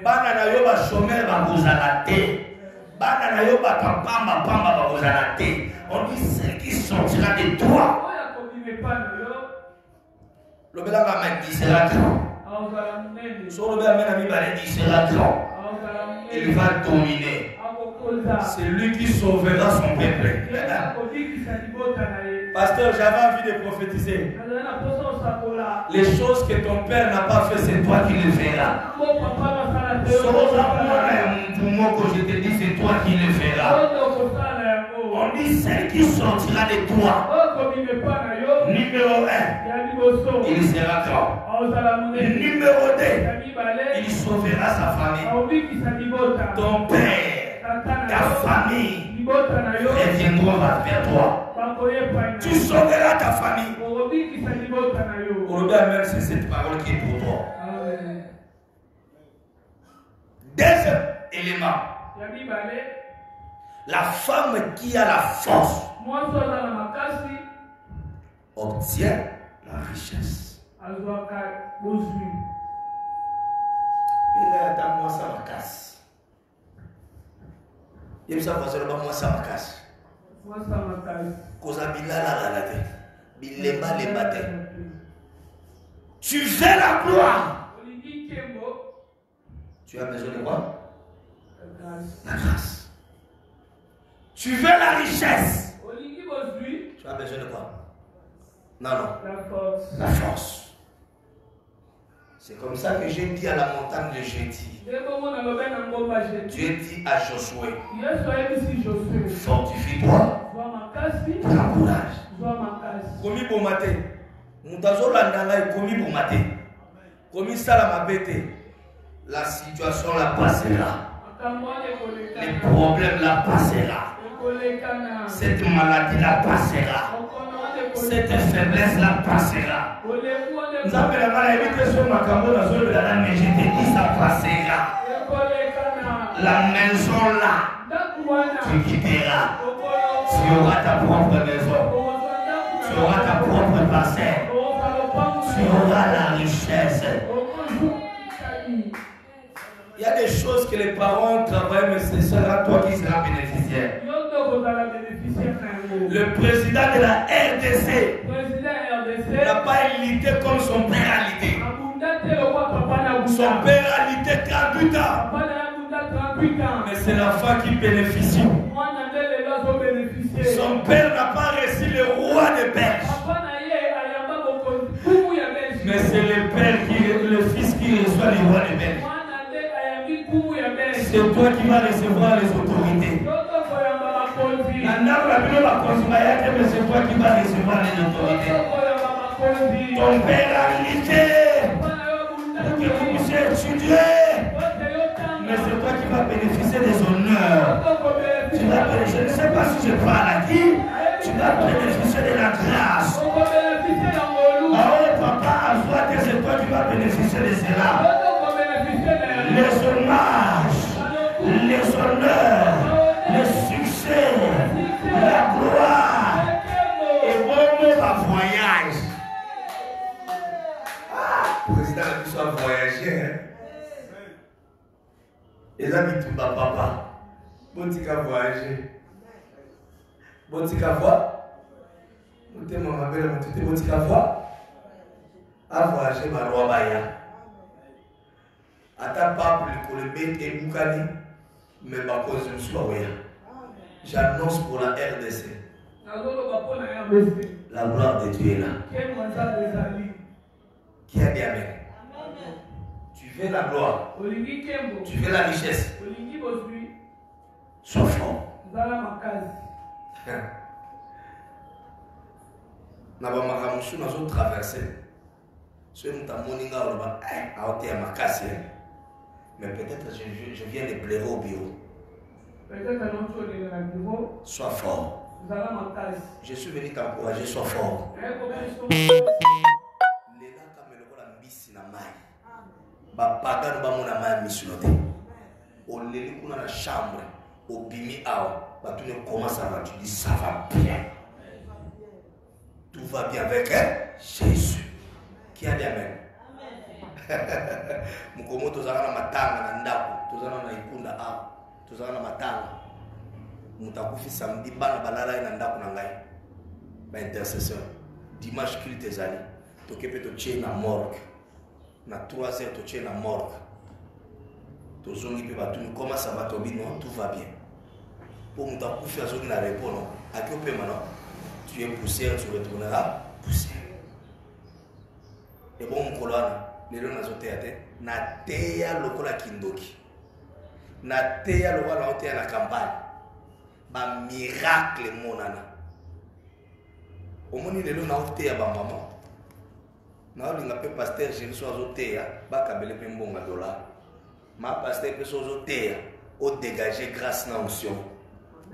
Bana na yo ba chômeur ba bozala te. Bana na yo ba pamba ba bozala te. On dit celle qui sortira de toi. Le bel amen dit sera grand. Sur le bel amen dit sera grand. Il va dominer. C'est lui qui sauvera son peuple. Pasteur, j'avais envie de prophétiser. Les choses que ton père n'a pas fait, c'est toi qui le feras. Que je te dis, c'est toi qui le feras. On dit celle qui sortira de toi. Numéro 1, il sera grand. Numéro 2, il sauvera sa famille. Ton père, ta famille reviendront vers toi. Tu sauveras ta famille. Aujourd'hui, c'est cette parole qui est pour toi. Deuxième élément. La femme qui a la force obtient la richesse. Tu veux la gloire. Tu as besoin de quoi? La grâce. Tu veux la richesse. Tu as besoin de quoi? Non. La force. C'est comme ça que j'ai dit à la montagne de Jéti. Dieu dit à Josué, fortifie-toi, prends courage. Komi bomate, mutazo landanga komi bomate, komi salama bete, la situation la passera, les problèmes la passera, cette maladie la passera, cette faiblesse la passera. Nous avons la évité sur ma cambo dans le la mais je te dis ça passera. La maison là, tu quitteras. Tu auras ta propre maison. Tu auras ta propre parcelle. Tu auras la richesse. Il y a des choses que les parents travaillent, mais ce sera toi qui seras bénéficiaire. Le président de la RDC n'a pas lutté comme son père a lutté. Son père a lutté 38 ans. Mais c'est l'enfant qui bénéficie. Son père n'a pas reçu le roi des Belges. Mais c'est le fils qui reçoit le roi des Belges. C'est toi qui vas recevoir les autorités. Mais c'est toi qui vas recevoir les autorités. Ton père a lutté pour que vous puissiez étudier. Mais c'est toi qui vas bénéficier des honneurs. Je ne sais pas si je parle à qui. Tu vas bénéficier de la grâce. Oh papa, à toi, c'est toi qui vas bénéficier de cela. Les hommages, les honneurs, le succès, la gloire et bon va voyage. Le président a pu soit voyager. Les amis, tout bas papa. Bon petit voyager. Bon petit voir. Mon thème, ma belle, mon petit bon petit voir. À voyager, ma roi Baya. À ta pape, le colébé et Moukani, mais ma cause de soir. J'annonce pour la RDC. La gloire de Dieu est là. Qui a dit Amen? Tu veux la gloire. Tu veux la richesse. Sois fort. Na ba makamusu na zo traverser. Ce nous t'a moninga ou ba a ôté ma casse. Mais peut-être je viens de pleurer au bureau. Sois fort. Je suis venu t'encourager, sois fort. Bapaga no bamona ma misunote. On leli kuna na chambre, au bimi awa, bah tu ne commences à tu dis ça va bien. Tout va bien avec Jésus. Qui a dit Amen? Mukomo tozana na matanga na ndako, tozana na ikunda awa, tozana na matanga. Mutakufi samedi bana balala na ndako na ngai. Ba intercesseur. Dimanche culte ezali, tokepe to tche na morgue. Na 3 heures, tu es dans la morgue. Tu comment ça va, Tobi? Non, tout va bien. Pour nous faire la réponse, à qui maintenant tu es poussière, tu retourneras poussière. Et bon, mon colonne, les gens ont été na teya lokola kindoki. Na teya lokola otea la campagne. Ba miracle monana. Au moins, les gens ont été à ba maman. Na olinga pe pasteur je so azoteya ba kabele pe mbonga dollar. Ma pasteur pe so azoteya o dégager grâce na onction.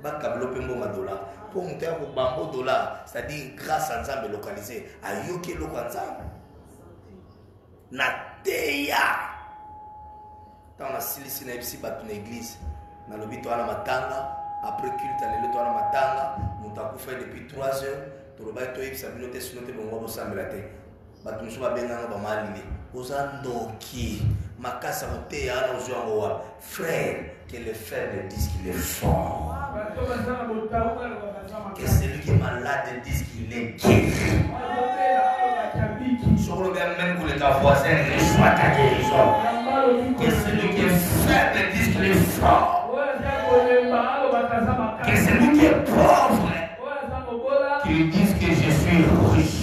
Ba kabelo pe mbonga dollar. Pour monter au bambo dollar, c'est-à-dire grâce à Nzambe localisé, ayoke loko Nzambe. Na teya. Tant na silisi na epsi batu na église. Na lobi to ana matanga, après culte na to ana matanga, mutaku fait depuis 3 heures, to loba to epsi binote sinote bongo bo sambela te. Batu musuba benga ba malili ozandoki makasa roté ana ozwango frère que le frère me dise qu'il est fort, que celui qui est malade dise qu'il est guéri. Sur le même que ta voisin reçoit ta guérison, que celui qui est faible dise qu'il est fort, que celui qui est pauvre qu'il dise que je suis riche.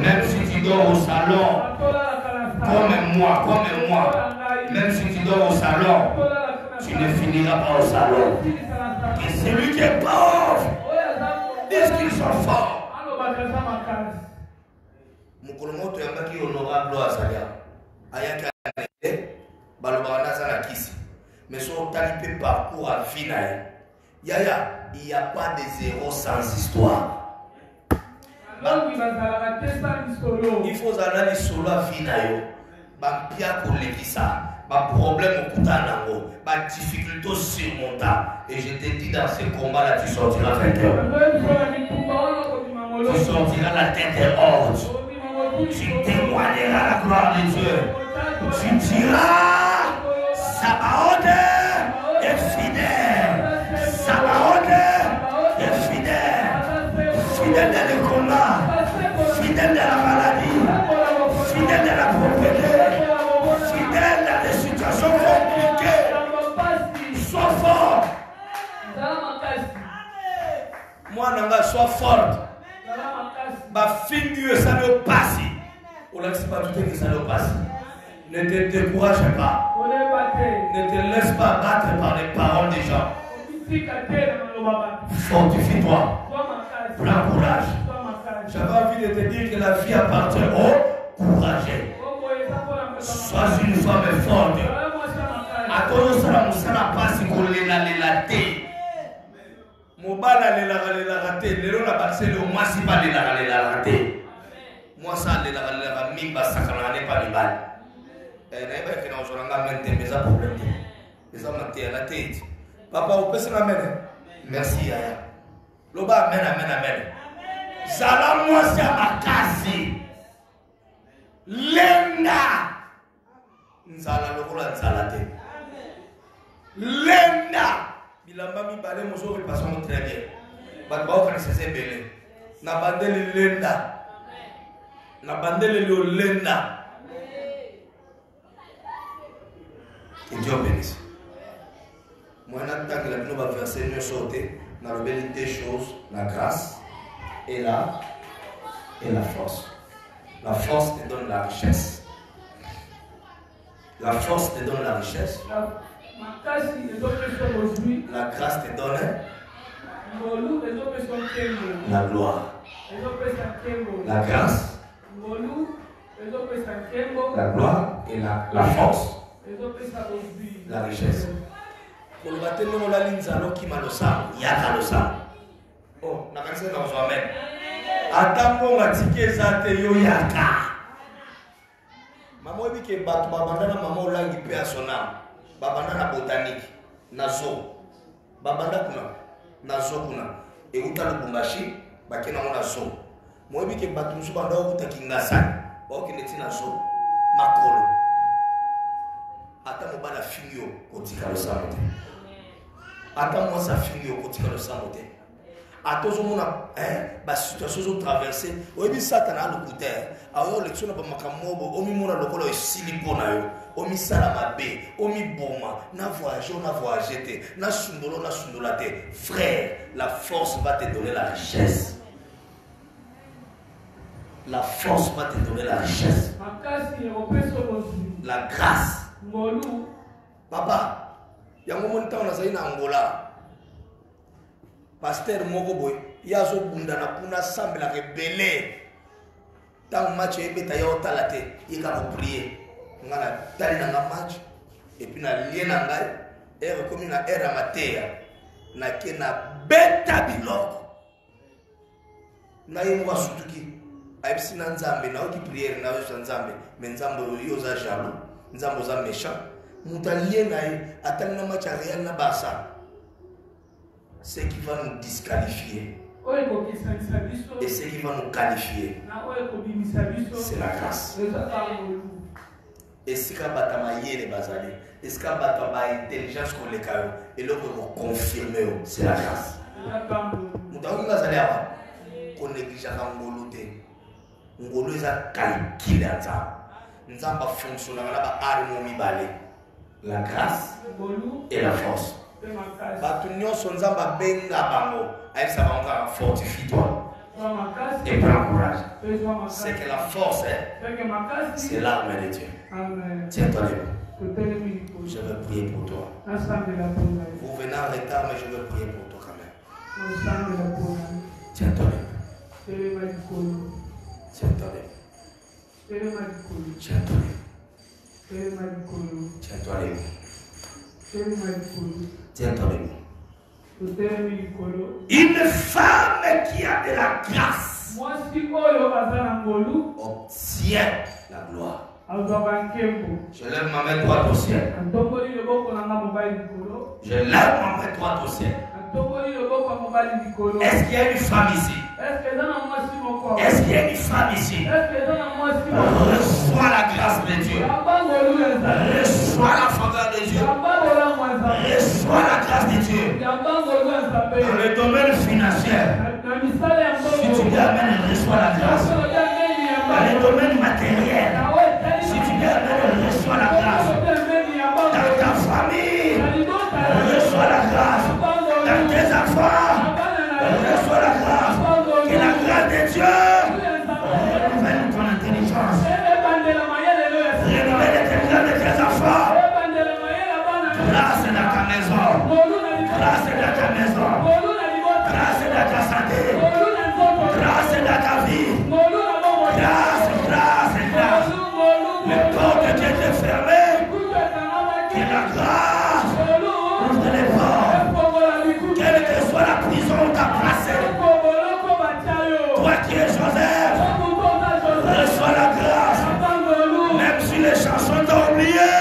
Même si tu dors au salon, comme moi, comme moi. Même si tu dors au salon, tu ne finiras pas au salon. Et celui qui est pauvre, disent qu'ils sont forts. Mukolomoto yambaki honorable à Salia. Ayaki anete, balobana za kisi. Mais son talipé parcours à vie. Yaya, il n'y a pas de zéro sans histoire. Il faut aller solo à vie. Bampia kolekisa, ba problème au kutanango, ba difficulté surmontable. Et je te dis dans ce combat là, tu sortiras vainqueur. Tu sortiras la tête haute. Tu témoigneras la gloire de Dieu. Tu diras, Sabaoth est fidèle. Sabaoth est fidèle. Fidèle dans le combat, fidèle dans la maladie, fidèle dans la propriété, fidèle dans les situations compliquées. Sois fort. Moi, Nanga, sois forte. Ma fille, ça ne passe. On n'a pas tout que ça ne passe. Ne te décourage pas. Ne te laisse pas battre par les paroles des gens. Fortifie-toi. Prends courage. J'avais envie de te dire que la vie appartient au courageux. Sois une femme forte. Attends, ça ne passe pour les Mobala les raté, les lola passé le mois si pas les raté. Moi ça les la mimba sakalane pas les balles. Et n'est pas que nous on a maintenu mes problèmes. Les hommes à la tête. Papa au peut se l'amener. Merci Yaya. Loba amen. Salam moi c'est ma case. Lenda. Nzala lokola nzalate. Lenda. Bilamba mi balé mozo de façon très bien. Batba au c'est belé. Na bandele lenda. Na bandele le lenda. Que Dieu bénisse. Moi n'attends que la Bible va verser nous sauter dans la belle des choses, la grâce et la force. La force te donne la richesse. La force te donne la richesse. La grâce te donne la gloire. La grâce, la gloire et la force. La richesse. Pour le baptême, on a l'inzalo qui m'a le sang. Yaka le sang. Oh, n'a pas dit dans soi-même. Attends, on a dit que ça te yo yaka. Maman dit que Batu Babanda, maman langue peut à son âme. Babanda na botanique, nazo. Babanda kuna, nazo kuna. Et uta le bungashi, bakena on nazo. Moi dit que Batu Musubanda uta kingasan. Oh, qui n'est nazo. Makolo. Attends, on va la figure kotika le samote. Attends, moi ça figure kotika le samote. Attends, on a la situation traversée. Oui, Satan a le côté. Alors, les choses ne peuvent pas m'amour. Omi mona lokolo est siliponayo. Omi salamabe. Omi boma. Na voyagé. Na sundolate. Frère, la force va te donner la richesse. La force va te donner la richesse. La grâce. Papa, il y a un moment où on a Angola. Pasteur Mogoboy, il y a un bundana kuna semble la rebelle. Tant match et beta yo talate, il a prier. On a tali na match et puis na lien na ngai, et comme na era matea, na kena beta biloko. Na yemo sutuki. Aibsi na nzambe na oki prière na yo nzambe, mais nzambe yo za jaloux, nzambe za méchant. Mutalien na atali na match réel na basa. Ce qui va nous disqualifier et ce qui va nous qualifier, c'est la grâce. Et ce qui va les bazali, et ce qui va l'intelligence qu'on les caille, et là qu'on confirme, c'est la grâce. Nous avons qu'on néglige à ngoloté. Ngolo est à calculer à ça. Nous avons fonctionné la grâce et la force. Batunyo sonzamba benga bango. Aïe ça va encore fortifie-toi. Et prends courage. C'est que la force, c'est l'arme de Dieu. Tiens-toi debout. Je veux prier pour toi. Vous venez en retard, mais je veux prier pour toi quand même. Tiens-toi debout. Tiens-toi debout. Tiens-toi debout. Tiens-toi debout. Tiens-toi debout. Une femme qui a de la grâce obtient la gloire. Je lève ma main droite au ciel. Je lève ma main droite au ciel. Est-ce qu'il y a une femme ici? Est-ce qu'il y a une femme ici? Reçois la grâce de Dieu. Reçois la faveur de Dieu. Reçois la grâce de Dieu. Dans le domaine financier, si tu l'amènes, reçois la grâce. Dans le domaine matériel, si tu l'amènes, reçois la grâce. Dans ta famille, reçois la grâce. Dans tes enfants, reçois la grâce. Que la grâce de Dieu renouvelle ton intelligence. Renouvelle l'intelligence de tes enfants. Grâce dans ta maison. Grâce dans ta maison. Grâce dans ta santé. Grâce dans ta vie. Grâce, grâce, grâce. Le porte de Dieu est fermé. Que la grâce ouvre les portes. Quelle que soit la prison où tu as placé. Toi qui es Joseph, reçois la grâce. Même si les chansons t'ont oublié,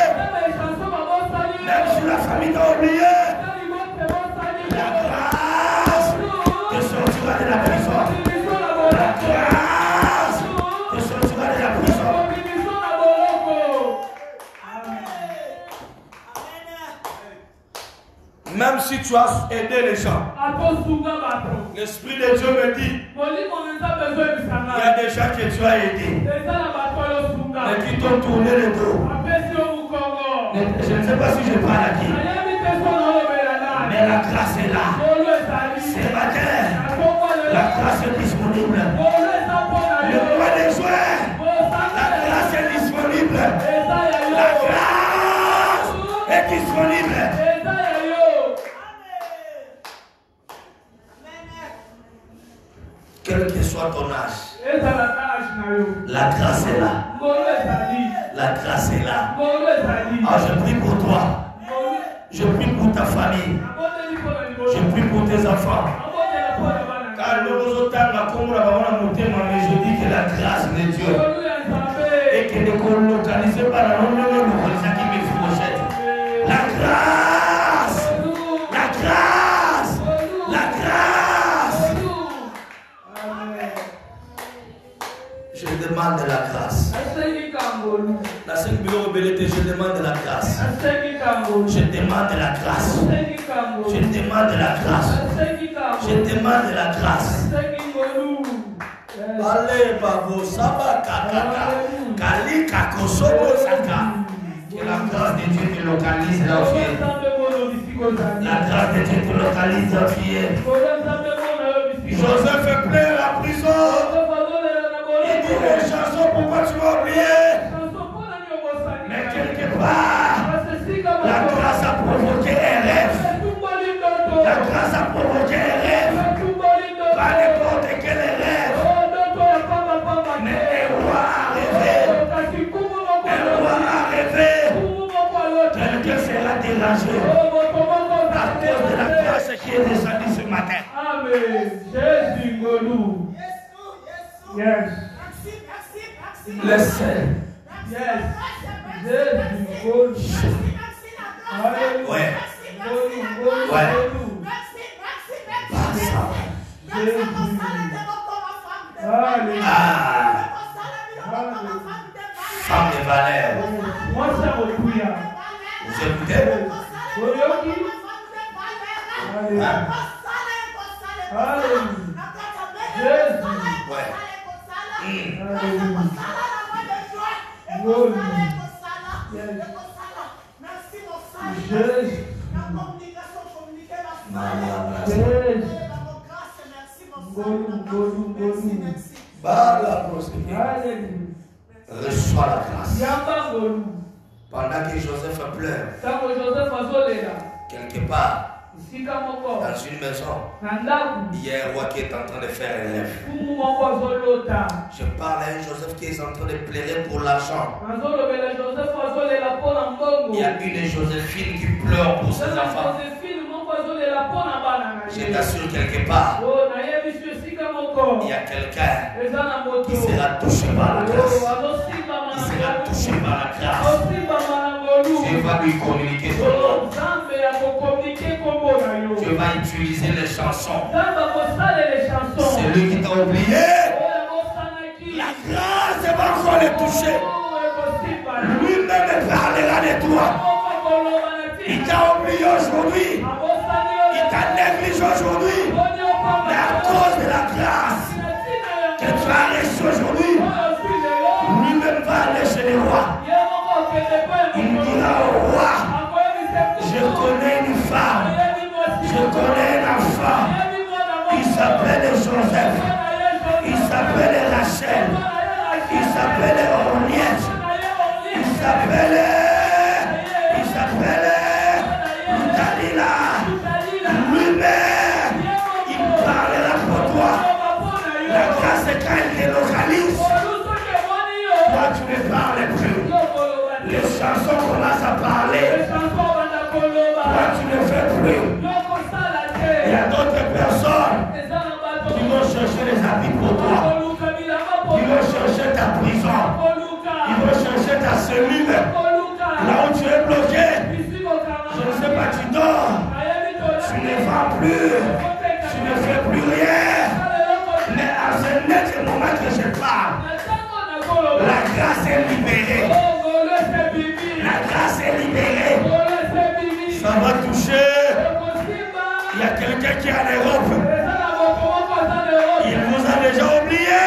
même si la famille t'a oublié, la grâce te sortira de la prison. La grâce te sortira de la prison. Même si tu as aidé les gens, l'Esprit de Dieu me dit, il y a des gens que tu as aidés, mais qui t'ont tourné le dos. Je ne sais pas si je parle à qui, mais la grâce est là. Ce matin, la grâce est disponible. Le mois de juin, la grâce est disponible. La grâce est disponible. Quel que soit ton âge, la grâce est là. La grâce est là. Ah, je prie pour toi. Je prie pour ta famille. Je prie pour tes enfants. Car le mais je dis que la grâce de Dieu et que ne localisé par la qui me frochette. La grâce, la grâce, la grâce. Je demande la grâce. La Seigneur Belete, je demande la grâce. Je demande la grâce. Je demande la grâce. Je demande la grâce. Allez, Babo, Saba, Kakaka, Kalika, Kosovo, Saka. Que la grâce de Dieu te localise là où tu es. La grâce de Dieu te localise là où tu es. Joseph est plein à la prison. Il dit les chansons, pourquoi tu m'as oublié? Mais quelque part, la grâce a provoqué un rêve. La grâce a provoqué un rêve. Pas n'importe quel rêve. Mais un roi a rêvé. Un roi a rêvé. Quelqu'un sera dérangé à cause de la grâce qui est descendue ce matin. Amen. Jésus Golou. Yes. Listen. Yes. Jésus Golou. Ouais. Ouais. Femme de valeur. Vous écoutez? Ouais. que Joseph pleure, quelque part, dans une maison, il y a un roi qui est en train de faire un rêve. Je parle à un Joseph qui est en train de pleurer pour l'argent. Il y a une Joséphine qui pleure pour ses enfants. Je t'assure quelque part, il y a quelqu'un qui sera touché par la grâce. Il sera touché par la grâce. Dieu va lui communiquer son nom. Dieu va utiliser les chansons. C'est lui qui t'a oublié. La grâce va encore le toucher. Lui-même parlera de toi. Il t'a oublié aujourd'hui. Il t'a négligé aujourd'hui. Mais à cause de la grâce que tu as reçue aujourd'hui, lui-même va aller chez les rois. Il dira au roi, je connais une femme, je connais un enfant. Il s'appelle Joseph, il s'appelle Rachel, il s'appelle Orniette, il s'appelle Dalila. Lui-même, il parlera pour toi. La grâce est quand elle te localise. Toi, tu ne parles plus. Les chansons commencent à parler. Toi, tu ne fais plus. Il y a d'autres personnes qui vont chercher les habits pour toi. Qui vont chercher ta prison. Ils vont chercher ta cellule. Là où tu es bloqué. Je ne sais pas, tu dors. Tu ne vends plus. Tu ne fais plus rien. Mais à ce net moment que je parle, la grâce est libérée. La grâce est libérée. Ça va toucher. Il y a quelqu'un qui est en Europe. Il vous a déjà oublié.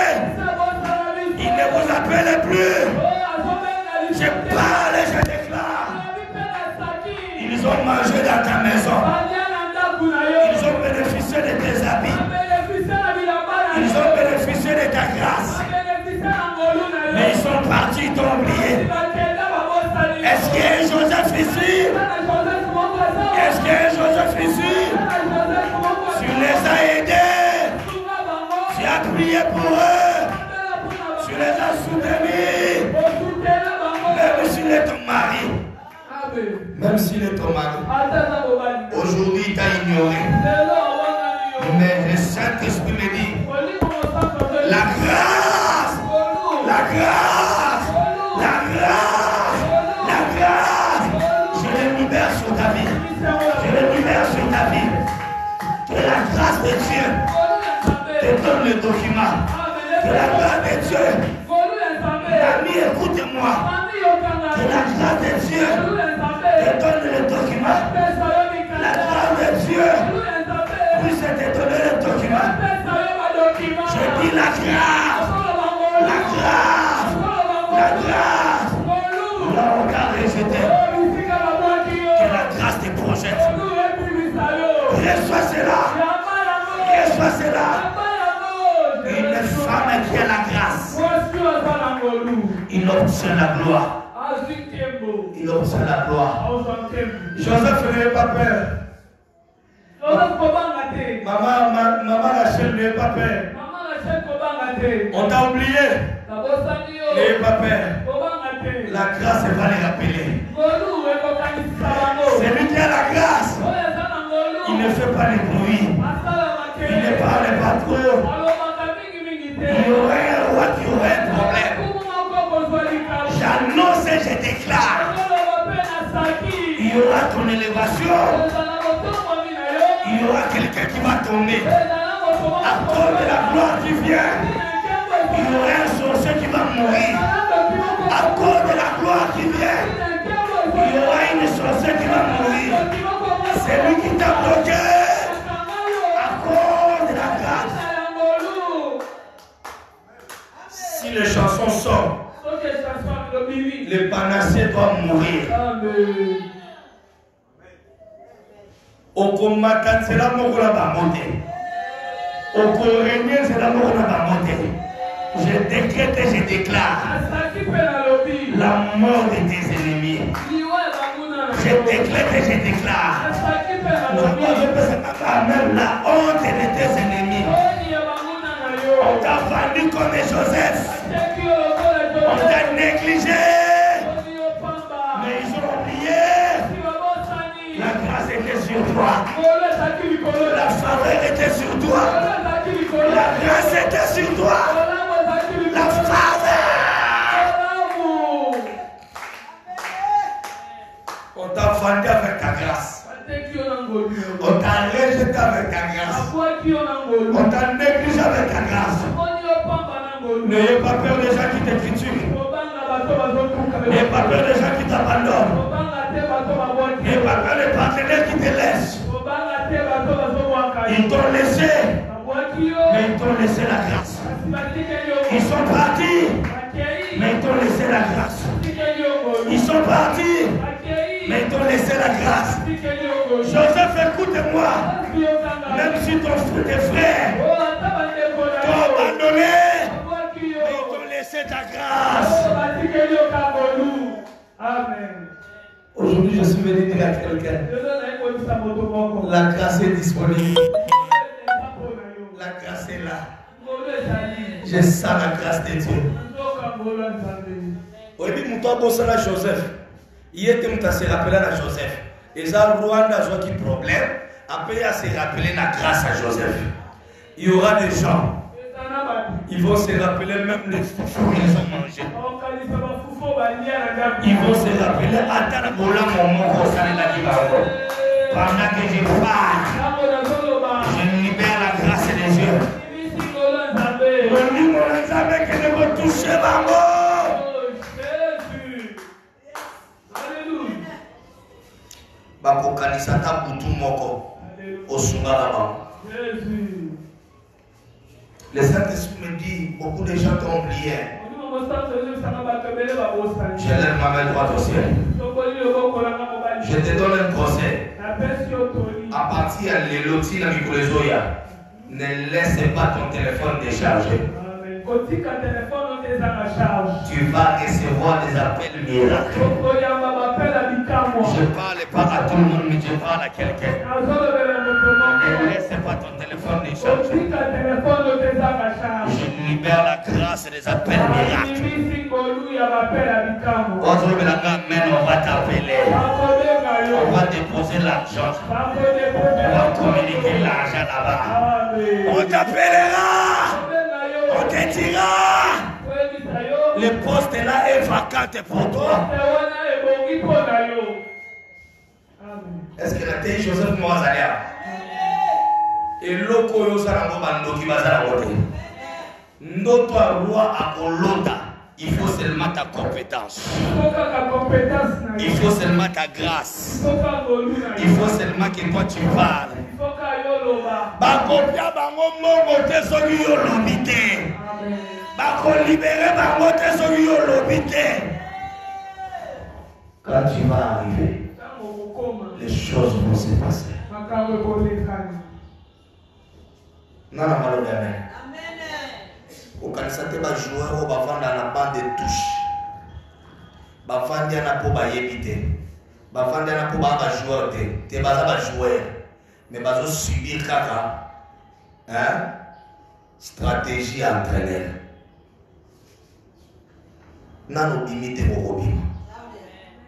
Il ne vous appelle plus. Je parle et je déclare. Ils ont mangé dans ta maison. Ils ont bénéficié de tes habits. Ils ont bénéficié de ta grâce. Mais ils sont partis, ils t'ont oublié. Est-ce qu'il y a un Joseph ici? Est-ce qu'il y a un Joseph ici? Tu les as aidés. Tu as prié pour eux. Tu les as soutenus. Même s'il est ton mari. Même s'il est ton mari. Aujourd'hui, il t'a ignoré. Mais le Saint-Esprit me dit, la grâce, la grâce, la grâce, la grâce, je le libère sur ta vie. Je le libère sur ta vie. Que la grâce de Dieu te donne le document. Que la grâce de Dieu, l'ami, écoute-moi. Que la grâce de Dieu te donne le document. La grâce de Dieu puisse te donner le document. Je dis la grâce, la grâce, la grâce. Nous n'avons qu'à rejeter. Que la grâce te projette. Reçois cela. Reçois cela. Une femme qui a la grâce, il obtient la gloire. Il obtient la gloire. Joseph n'avait pas peur. Maman Rachel n'avait pas peur. On t'a oublié. N'ayez pas peur. La grâce va les rappeler. Celui qui a la grâce, il ne fait pas les bruits. Il ne parle pas trop. Il y aurait un roi qui aurait un problème. J'annonce et je déclare. Il y aura ton élévation. Il y aura quelqu'un qui va tomber. À cause de la gloire qui vient, il y aura un sorcier qui va mourir. À cause de la gloire qui vient, il y aura une sorcière qui va mourir. C'est lui qui t'a bloqué. À cause de la grâce. Si les chansons sortent, le panacée doit mourir. Au combattant, c'est la mort qui va monter. Au corénien, c'est la mort qui va monter. Je décrète et je déclare la mort de tes ennemis. Je déclare et je déclare. Même la honte de tes ennemis. On t'a vendu comme Joseph. On t'a négligé. Mais ils ont oublié. La grâce était sur toi. La faveur était sur toi. La grâce était sur toi. La faveur. On t'a vendu avec ta grâce. On t'a rejeté avec ta grâce. On t'a négligé avec ta grâce. N'ayez pas peur des gens qui te critiquent. N'ayez pas peur des gens qui t'abandonnent. N'ayez pas peur des partenaires qui te laissent. Ils t'ont laissé, mais ils t'ont laissé la grâce. Ils sont partis, mais ils t'ont laissé la grâce. Ils sont partis, mais ils t'ont laissé la grâce. Joseph, écoute-moi. Même si tes frères t'ont abandonné, mais ils t'ont laissé ta grâce. Amen. Aujourd'hui, je suis venu dire à quelqu'un, la grâce est disponible. La grâce est là. Je sens la grâce de Dieu. Oui, puis mon bossala Joseph. Il était à se rappeler à Joseph. Et ça, Rwanda a un problème. Après, à se rappeler la grâce à Joseph. Il y aura des gens. Ils vont se rappeler même les foufous qu'ils ont mangés. Ils vont se rappeler à Tanabola, pendant que je parle, je libère la grâce de Dieu. Je dis mon Nzambe que ne me touche pas. Bakokanisa ta butu moko osungala ba. Le Saint-Esprit me dit, beaucoup de gens t'ont oublié. Je lève ma main droite au ciel. Je te donne un conseil. À partir de l'éloti la microzoya, ne laisse pas ton téléphone déchargé. Tu vas recevoir des appels miracles. Je parle pas à tout le monde, mais je parle à quelqu'un. Ne laisse pas ton téléphone déchargé. Je libère la grâce des appels miracles. On va t'appeler. On va déposer l'argent. On va communiquer l'argent là-bas. On t'appellera. On te dira. Le poste là est vacant pour toi. Est-ce que la tête Joseph Moazalia et l'oko yosarango bandoki bazarango ndoto a roi à Kolota, il faut seulement ta compétence. Il faut seulement ta grâce. Il faut seulement que toi tu parles. Bakopia bango mongo te soki yo lobite. Bako libérer bango te soki yo lobite. Quand tu vas arriver, les choses vont se passer. Non, non, non, amen. Au Canada, tu vas jouer au bavanda na bande de touche. Bavanda na pour éviter. Bavanda na pour joueur. Tu vas jouer. Mais tu vas subir caca. Hein? Stratégie entraîneur. Non, imite mon hobby.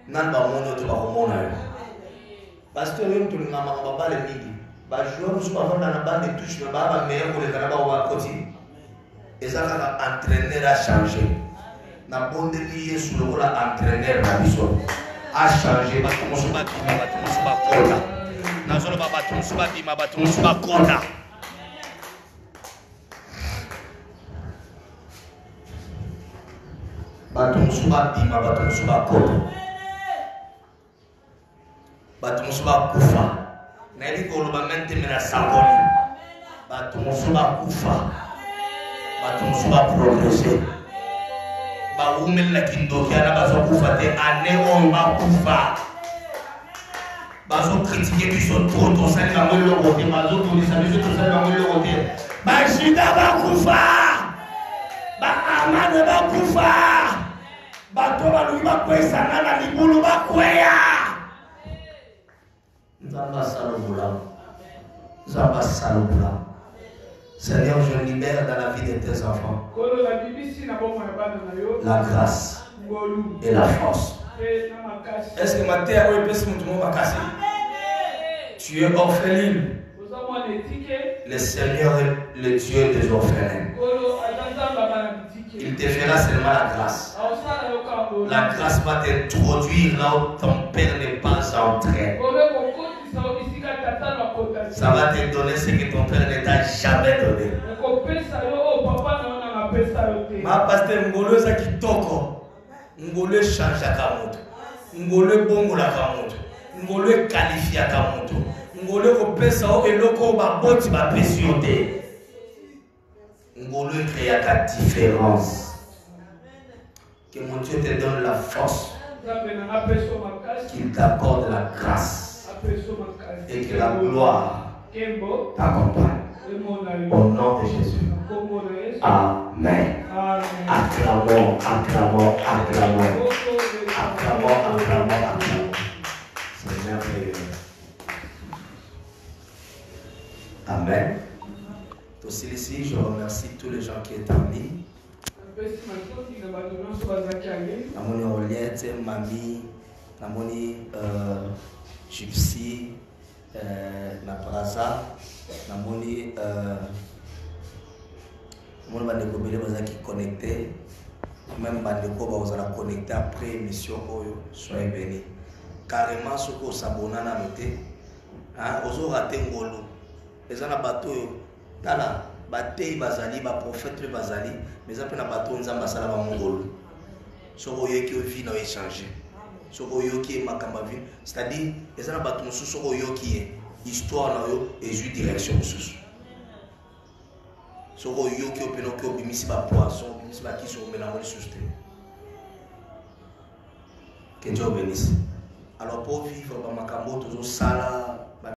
Non, non, tu vas remonter. Parce que nous ne sommes pas les midi. Les joueurs sont dans la bande de touche, mais les meilleurs pour les Canadiens à côté. Et ça, l'entraîneur a changé. La bonne liée sur le rôle entraîneur a changé. Nous sommes pas kufa na ili kolobamente mena sakoli batu musuba kufa batu musuba progresser ba umela kindoki ana bazo kufa te ane on ba kufa bazo critiquer qui sont trop sali ba ngolo côté bazo polisa biso to sali ba ngolo côté ba shida ba kufa ba amane ba kufa ba to ba lu ba kwesa na libulu ba kweya Seigneur, je libère dans la vie de tes enfants la grâce et la force. Est-ce que ma terre peut se casser? Tu es orpheline. Le Seigneur est le Dieu des orphelins. Il te fera seulement la grâce. La grâce va t'introduire là où ton père n'est pas entré. Ça va te donner ce que ton père ne t'a jamais donné. Ma pasteur Ngolo ça qui toko. Ngolo change à Kamoto. Ngolo bongo la Kamoto. Ngolo qualifie à Kamoto. Ngolo ko pesa o eloko ba boti ba pressionné. Ngolo crée ta différence. Que mon Dieu te donne la force. Qu'il t'accorde la grâce. Et que la gloire t'accompagne. Au nom de Jésus. Amen. Acclamons, acclamons, acclamons. Acclamons, acclamons, acclamons. C'est merveilleux. Amen. Aussi ici, je remercie tous les gens qui étaient en ligne. Namoni Oliette, Mami, Namoni Gypsy, Nabraza, Namoni Bandeko Bele qui connecté, même Bandeko vous allez connecter après l'émission. Soyez bénis. Carrément, ce que vous s'abonnez à noter, vous aurez raté un golo. Les gens à bateau, là, Batei bazali, ba prophète bazali, mais après na bateau nzamba sala ba mongolo. Soko yoki vie na échanger. Soko yoki makamba vie, c'est-à-dire les gens bateau sous soko yoki histoire na yo et ju direction sous. Soko yoki openo ko bimisi ba poisson, bimisi ba ki so mélanger sous terre. Que Dieu bénisse. Alors pour vivre ba makambo toujours sala